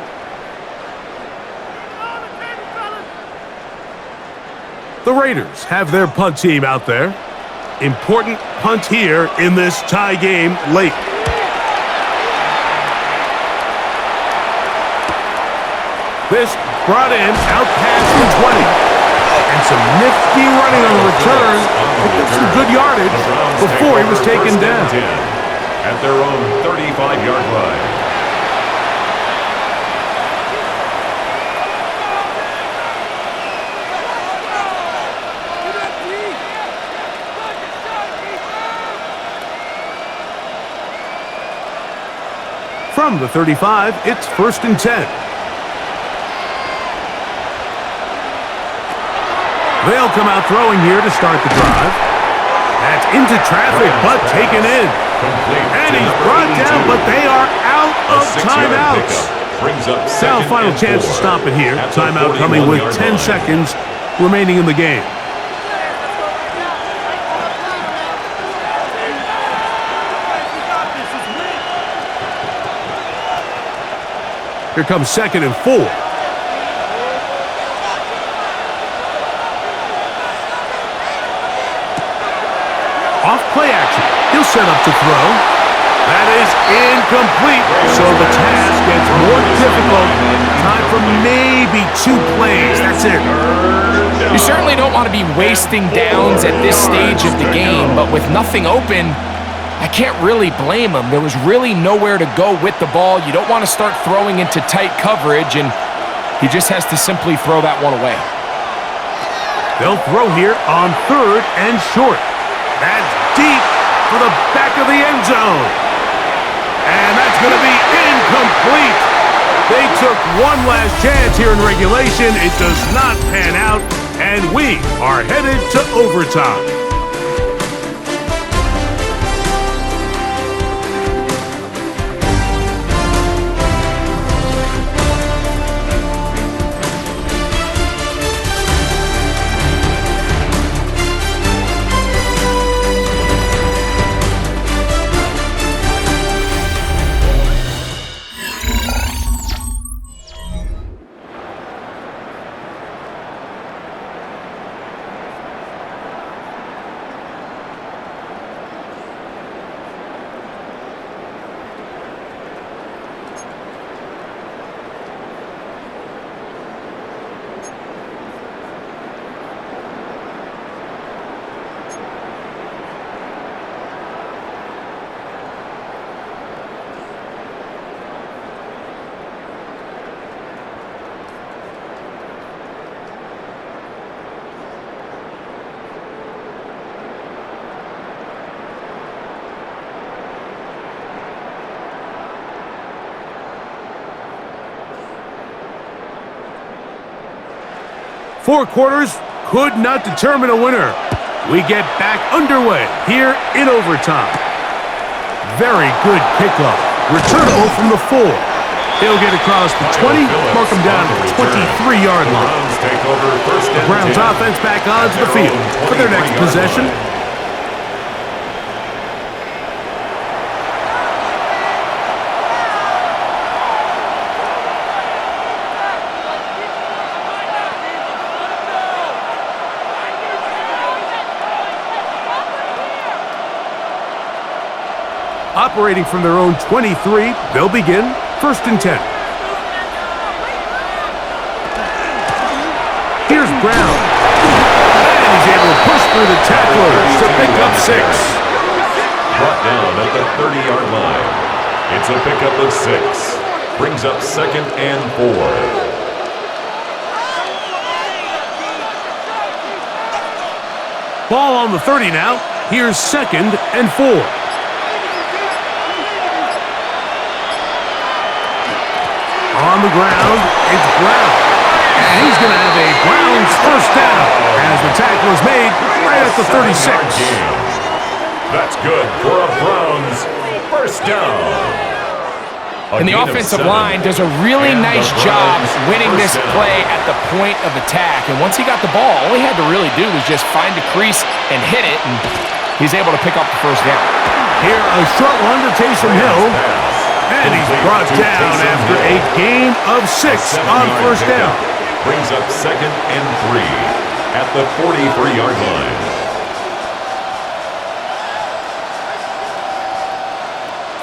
The Raiders have their punt team out there. Important punt here in this tie game late. This brought in out past the 20. And some nifty running on the return. Picked up some good yardage before he was taken down. At their own 35-yard line. From the 35, it's 1st and 10. They'll come out throwing here to start the drive. That's into traffic, but taken in. And he's brought down, but they are out of timeouts. Now, final chance to stop it here. Timeout coming with 10 seconds remaining in the game. Here comes 2nd and 4. Off play action. He'll set up to throw. That is incomplete. So the task gets more difficult. Time for maybe 2 plays. That's it. You certainly don't want to be wasting downs at this stage of the game, but with nothing open, I can't really blame him. There was really nowhere to go with the ball. You don't want to start throwing into tight coverage, and he just has to simply throw that one away. They'll throw here on 3rd and short. That's deep for the back of the end zone. And that's going to be incomplete. They took one last chance here in regulation. It does not pan out, and we are headed to overtime. Four quarters could not determine a winner. We get back underway here in overtime. Very good kickoff. Returnable from the 4. He'll get across the 20, mark him down at the 23-yard line. The Browns offense back onto the field for their next possession. Operating from their own 23, they'll begin 1st and 10. Here's Brown. And he's able to push through the tacklers to pick up 6. Brought down at the 30-yard line. It's a pickup of 6. Brings up 2nd and 4. Ball on the 30 now. Here's 2nd and 4. On the ground, it's Brown. And he's going to have a Browns first down as the tackle is made right at the 36. That's good for a Browns first down. And the offensive line does a really nice job winning this play at the point of attack. And once he got the ball, all he had to really do was just find a crease and hit it, and he's able to pick up the first down. Here, a short one to Taysom Hill. And he's brought down after a gain of 6 on first down. Brings up 2nd and 3 at the 43-yard line.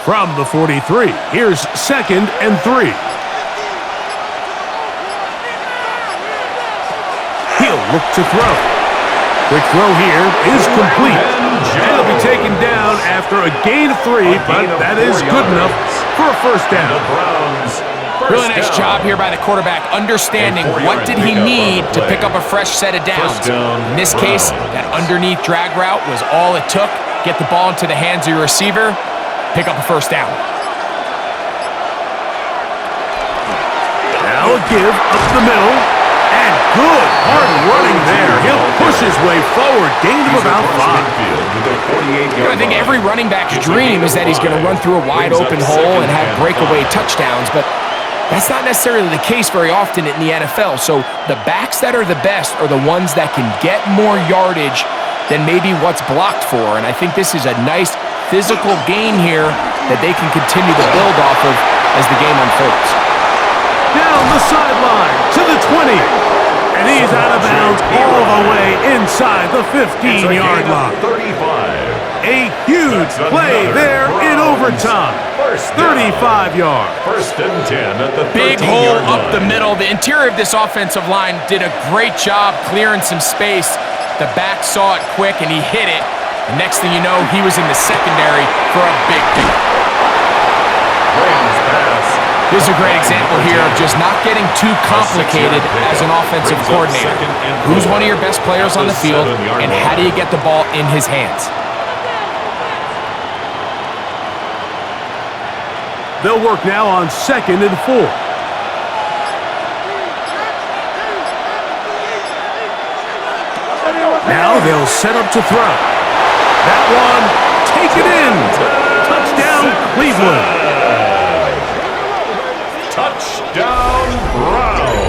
From the 43, here's 2nd and 3. He'll look to throw. Quick throw here is complete. And he'll be taken down after a gain of 3, but that is good enough for a first down. Really nice job here by the quarterback, understanding what did he need to pick up a fresh set of downs. In this case, that underneath drag route was all it took. Get the ball into the hands of your receiver, pick up a first down. Now a give up the middle. And good hard running there. He'll push his way forward. Gain of about 5. I think every running back's dream is that he's going to run through a wide open hole and have breakaway touchdowns, but that's not necessarily the case very often in the NFL. So the backs that are the best are the ones that can get more yardage than maybe what's blocked for. And I think this is a nice physical gain here that they can continue to build off of as the game unfolds. Down the sideline to the 20. And he's out of bounds all the way inside the 15-yard line. 35. A huge play there in overtime. 35 yards. First and 10 at the Big hole up the middle. The interior of this offensive line did a great job clearing some space. The back saw it quick, and he hit it. The next thing you know, he was in the secondary for a big pick. This is a great example here of just not getting too complicated as an offensive coordinator. Who's one of your best players on the field, and how do you get the ball in his hands? They'll work now on 2nd and 4. Now they'll set up to throw. That one, take it in. Touchdown, Cleveland. Touchdown, Browns.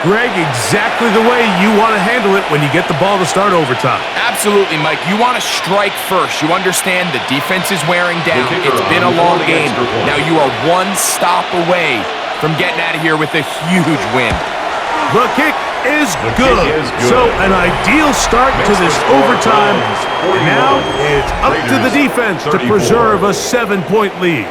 Greg, exactly the way you want to handle it when you get the ball to start overtime. Absolutely, Mike. You want to strike first. You understand the defense is wearing down. It's been a long game. Now you are one stop away from getting out of here with a huge win. The kick is good. So an ideal start to this overtime. And now it's up to the defense to preserve a 7-point lead.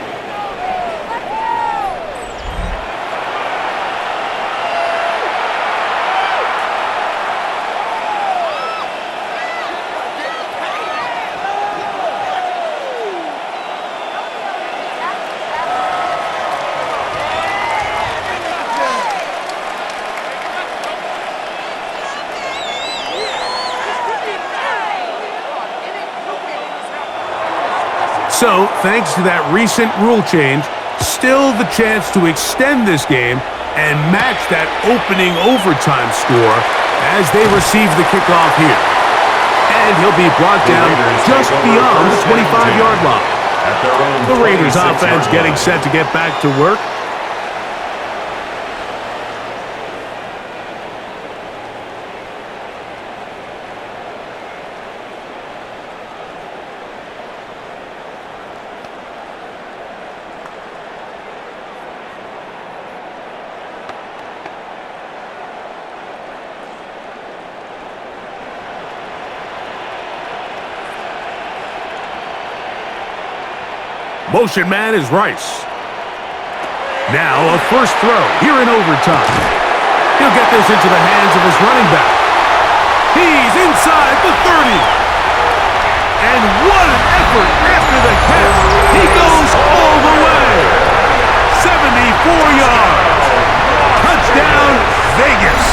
So, thanks to that recent rule change, still the chance to extend this game and match that opening overtime score as they receive the kickoff here. And he'll be brought down just beyond the 25-yard line. The Raiders offense getting set to get back to work. Motion man is Rice. Now a first throw here in overtime. He'll get this into the hands of his running back. He's inside the 30. And what an effort after the catch. He goes all the way. 74 yards. Touchdown, Vegas.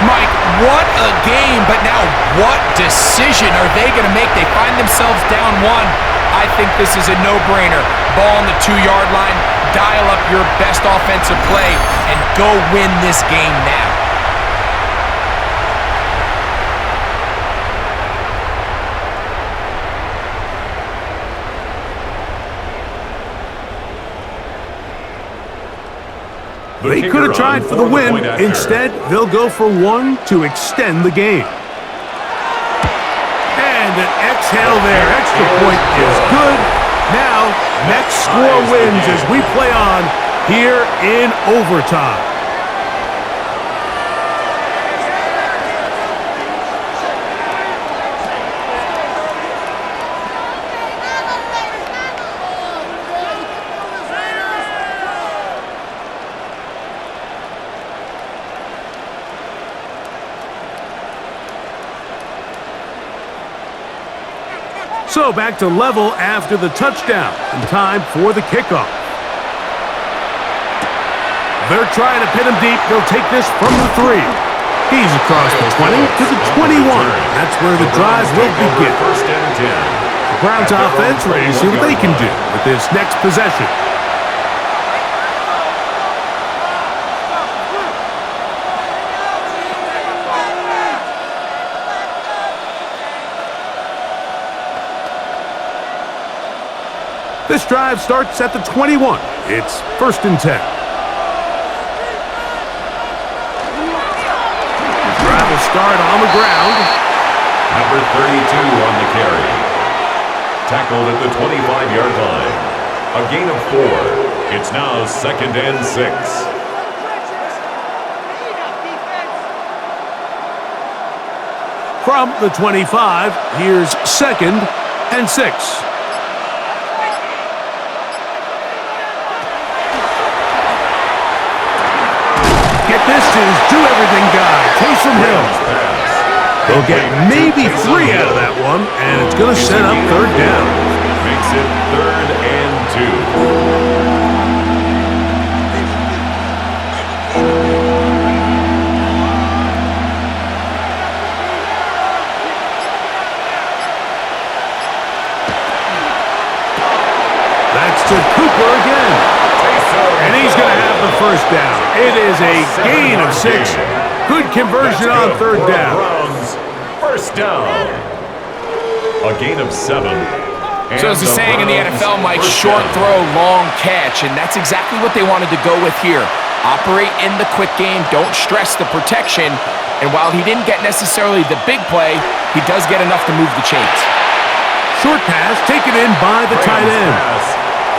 Mike, what a game, but now what decision are they going to make? They find themselves down one. I think this is a no-brainer. Ball on the 2-yard line, dial up your best offensive play, and go win this game now. They could have tried for the win. Instead, they'll go for one to extend the game. And an exhale there. Extra point is good. Now, next score wins as we play on here in overtime. So back to level after the touchdown, and time for the kickoff. They're trying to pin him deep. They'll take this from the 3. He's across the 20 to the 21. That's where the drive will begin. First and 10. The Browns offense ready to see what they can do with this next possession. This drive starts at the 21. It's first and 10. Drive will start on the ground. Number 32 on the carry. Tackled at the 25-yard line. A gain of 4. It's now second and 6. From the 25, here's second and 6. Get this to his do-everything guy, Taysom Hill. They'll get maybe 3 out of that one, and it's going to set up third down. Makes it third and 2. That's to Cooper again. And he's going to have the first down. It is a gain of 6. Good conversion on third down. First down. A gain of 7. So as the saying in the NFL, Mike, short throw, long catch, and that's exactly what they wanted to go with here. Operate in the quick game, don't stress the protection, and while he didn't get necessarily the big play, he does get enough to move the chains. Short pass taken in by the tight end.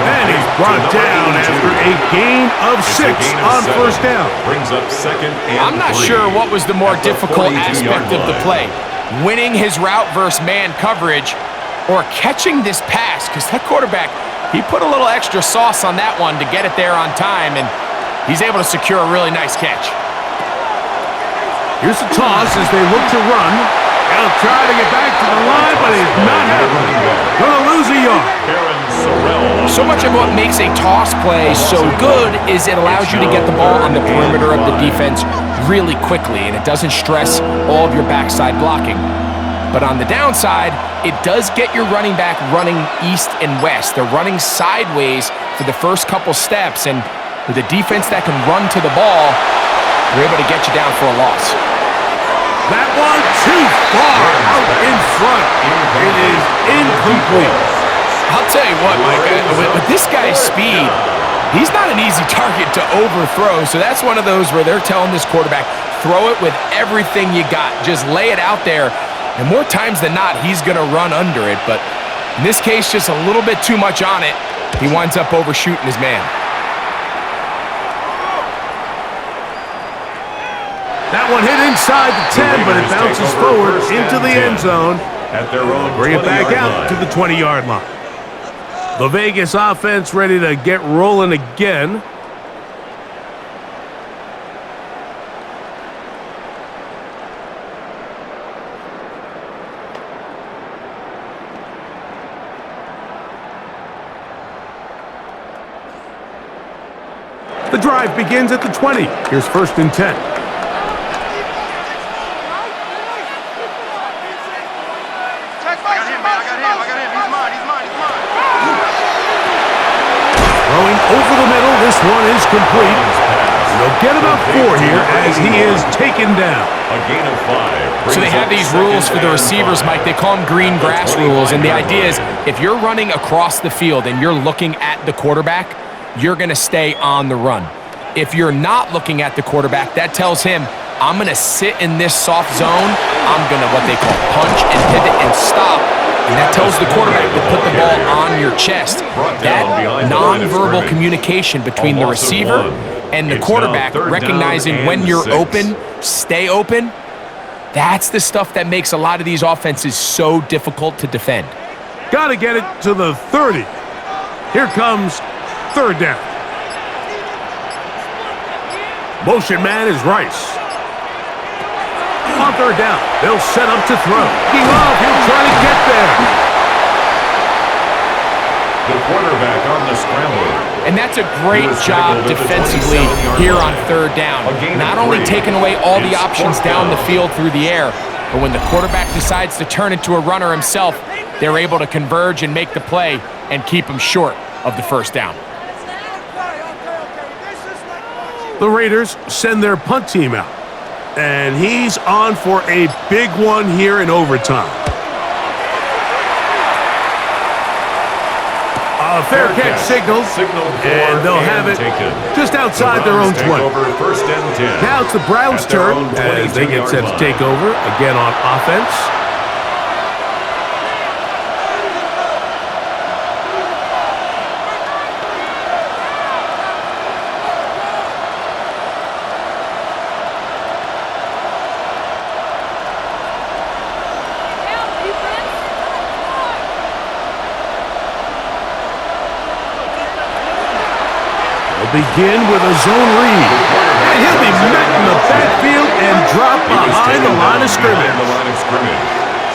And he's brought down after a gain of 6 on first down. Brings up second and I'm not 3 sure what was the more difficult 42-yard aspect of the line. play. Winning his route versus man coverage or catching this pass, because that quarterback, he put a little extra sauce on that one to get it there on time, and he's able to secure a really nice catch. Here's the toss as they look to run. They'll try to get back to the line, but it's not happening. Gonna lose a yard. So much of what makes a toss play so good is it allows you to get the ball on the perimeter of the defense really quickly, and it doesn't stress all of your backside blocking. But on the downside, it does get your running back running east and west. They're running sideways for the first couple steps, and with a defense that can run to the ball, they're able to get you down for a loss. That one too far out in front. It is incomplete. I'll tell you what, Mike, with this guy's speed, he's not an easy target to overthrow, so that's one of those where they're telling this quarterback, throw it with everything you got. Just lay it out there, and more times than not, he's going to run under it, but in this case, just a little bit too much on it. He winds up overshooting his man. That one hit inside the 10, but it bounces forward into the end zone. At their own Bring it back out to the 20-yard line. The Vegas offense ready to get rolling again. The drive begins at the 20. Here's first and 10. Over the middle, this one is complete. They'll get about 4 here as he is taken down. A gain of 5. So they have these rules for the receivers, Mike. They call them green grass rules, and the idea is if you're running across the field and you're looking at the quarterback, you're going to stay on the run. If you're not looking at the quarterback, that tells him, I'm going to sit in this soft zone. I'm going to what they call punch and pivot and stop. And that tells the quarterback to put the ball on your chest. That nonverbal communication between the receiver and the quarterback, recognizing when you're open, stay open, that's the stuff that makes a lot of these offenses so difficult to defend. Got to get it to the 30. Here comes third down. Motion man is Rice. On third down, they'll set up to throw. Looking off, he'll try to get there. The quarterback on the scramble. And that's a great job defensively here on third down. Not only taking away all the options down the field through the air, but when the quarterback decides to turn into a runner himself, they're able to converge and make the play and keep him short of the first down. The Raiders send their punt team out, and he's on for a big one here in overtime. A fair catch signal, and they'll have it just outside their own 20. Now it's the Browns' turn as they get set to take over again on offense. Begin with a zone read. And he'll be met in the backfield and dropped behind the line of scrimmage.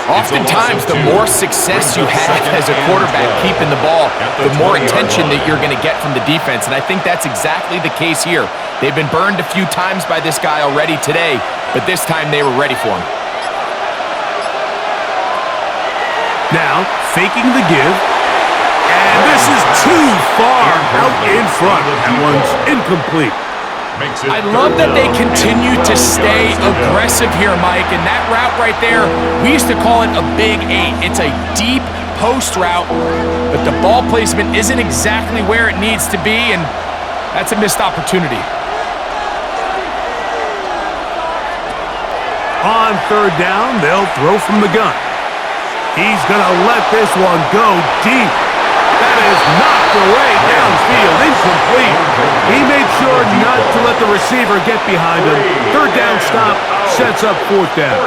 Oftentimes, the more success you have as a quarterback keeping the ball, the more attention that you're going to get from the defense. And I think that's exactly the case here. They've been burned a few times by this guy already today, but this time they were ready for him. Now, faking the give. And this is too far out in front. That one's incomplete. I love that they continue to stay aggressive here, Mike. And that route right there, we used to call it a big 8. It's a deep post route, but the ball placement isn't exactly where it needs to be, and that's a missed opportunity. On third down, they'll throw from the gun. He's going to let this one go deep. That is knocked away downfield, incomplete. He made sure not to let the receiver get behind him. Third down stop sets up fourth down.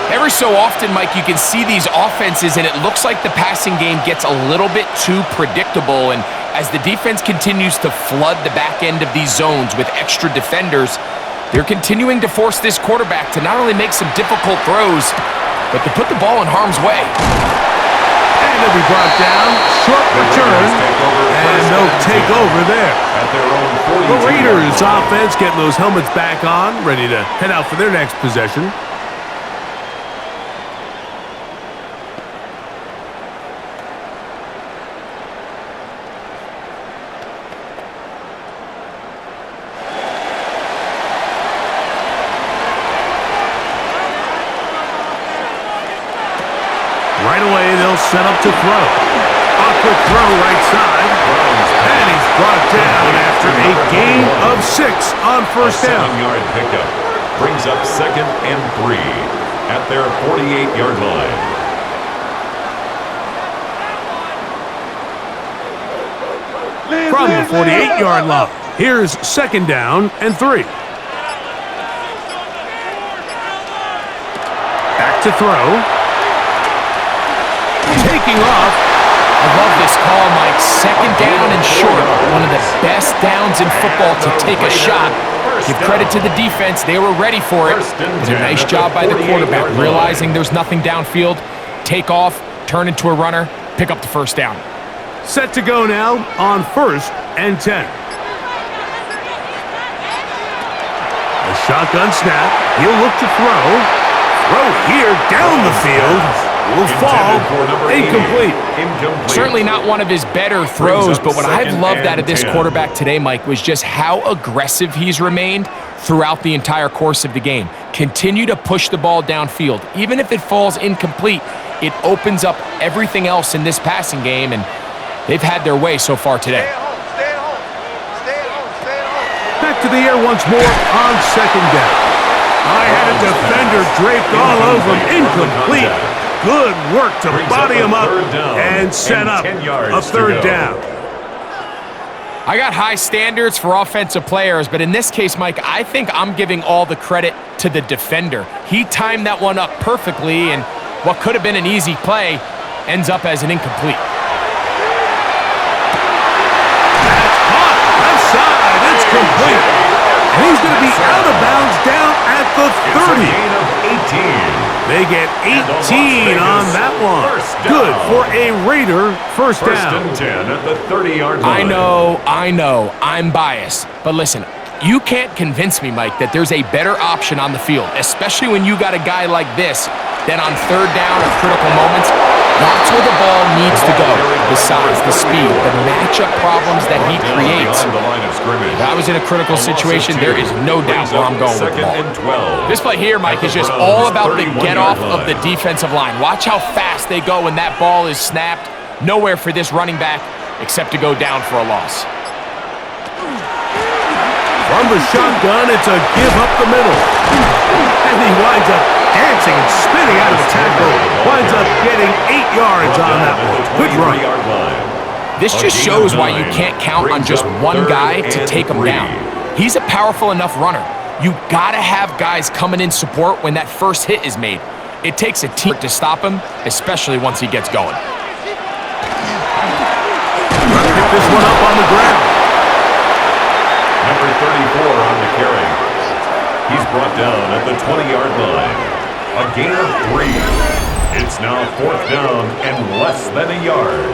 Every so often, Mike, you can see these offenses, and it looks like the passing game gets a little bit too predictable. And as the defense continues to flood the back end of these zones with extra defenders, they're continuing to force this quarterback to not only make some difficult throws, but to put the ball in harm's way. And they'll be brought down, short return, and they'll take over there. The Raiders offense getting those helmets back on, ready to head out for their next possession. Right away, they'll set up to throw. A quick throw right side. And he's brought down after a gain of 6 on first down. 7-yard pickup brings up 2nd and 3 at their 48-yard line. From the 48-yard line, here's 2nd down and 3. Back to throw. Taking off. I love this call, Mike. 2nd down and short. One of the best downs in football to take a shot. Give credit to the defense. They were ready for it. Did a nice job by the quarterback, realizing there's nothing downfield. Take off, turn into a runner, pick up the first down. Set to go now on 1st and 10. A shotgun snap. He'll look to throw. Throw here down the field. Will fall. Incomplete. Certainly not one of his better throws, but what I've loved out of this quarterback today, Mike, was just how aggressive he's remained throughout the entire course of the game. Continue to push the ball downfield. Even if it falls incomplete, it opens up everything else in this passing game, and they've had their way so far today. Back to the air once more on 2nd down. I had a defender draped all over him. Incomplete. Good work to body him up and set up a 3rd down. I got high standards for offensive players, but in this case, Mike, I think I'm giving all the credit to the defender. He timed that one up perfectly, and what could have been an easy play ends up as an incomplete. That's hot. Left side. It's complete. And he's going to be out of bounds down at the 30. It's a gain of 18. They get 18 on that one. Good for a Raider first down. First and 10 at the 30-yard line. I know, I'm biased. But listen, you can't convince me, Mike, that there's a better option on the field, especially when you got a guy like this, that on third down or critical moments, that's where the ball needs to go. The size, the speed, the matchup problems that he creates. If I was in a critical situation, there is no doubt where I'm going with the ball. This play here, Mike, is just all about the get-off of the defensive line. Watch how fast they go when that ball is snapped. Nowhere for this running back except to go down for a loss. From the shotgun, it's a give up the middle. And he winds up dancing and spinning out of the tackle. Winds up getting 8 yards on that one. Good run. This just shows why you can't count on just one guy to take him down. He's a powerful enough runner. You gotta have guys coming in support when that first hit is made. It takes a team to stop him, especially once he gets going. Pick this one up on the ground. Number 34 on the carry. He's brought down at the 20-yard line. A gain of 3. It's now 4th down and less than a yard.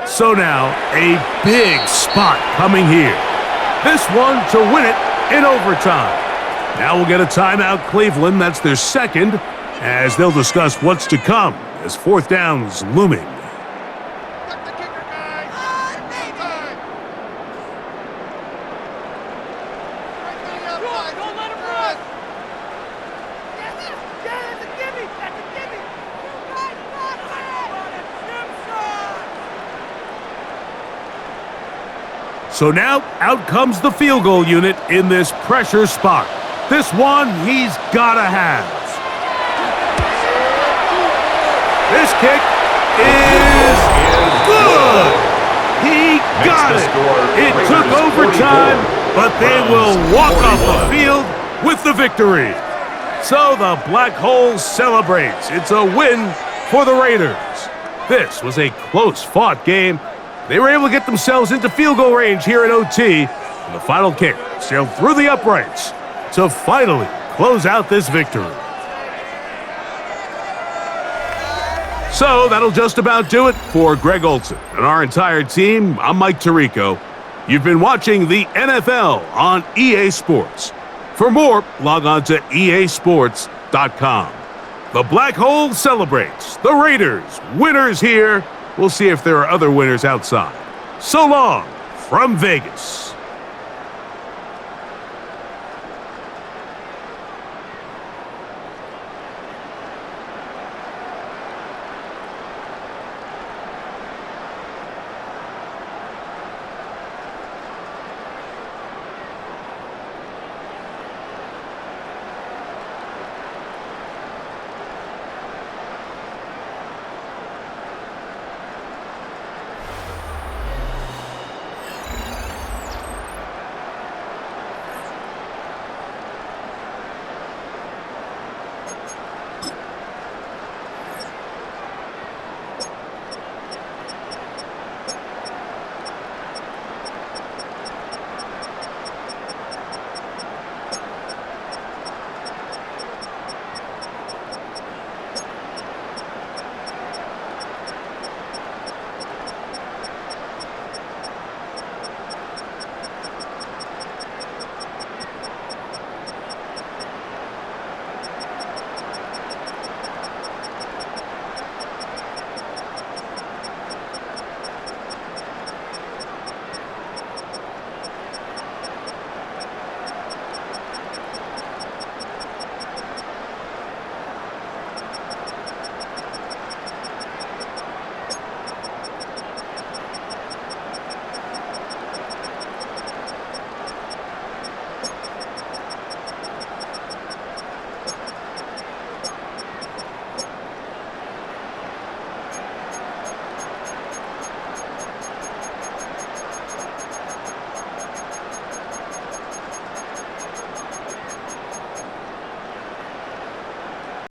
So now, a big spot coming here. This one to win it in overtime. Now we'll get a timeout, Cleveland. That's their second, as they'll discuss what's to come as 4th down's looming. So now, out comes the field goal unit in this pressure spot. This one he's gotta have. This kick is good. He got it. It took overtime, but they will walk off the field with the victory. So the Black Hole celebrates. It's a win for the Raiders. This was a close-fought game. They were able to get themselves into field goal range here at OT, and the final kick sailed through the uprights to finally close out this victory. So that'll just about do it for Greg Olson and our entire team. I'm Mike Tirico. You've been watching the NFL on EA Sports. For more, log on to easports.com. The Black Hole celebrates. The Raiders, winners here. We'll see if there are other winners outside. So long from Vegas.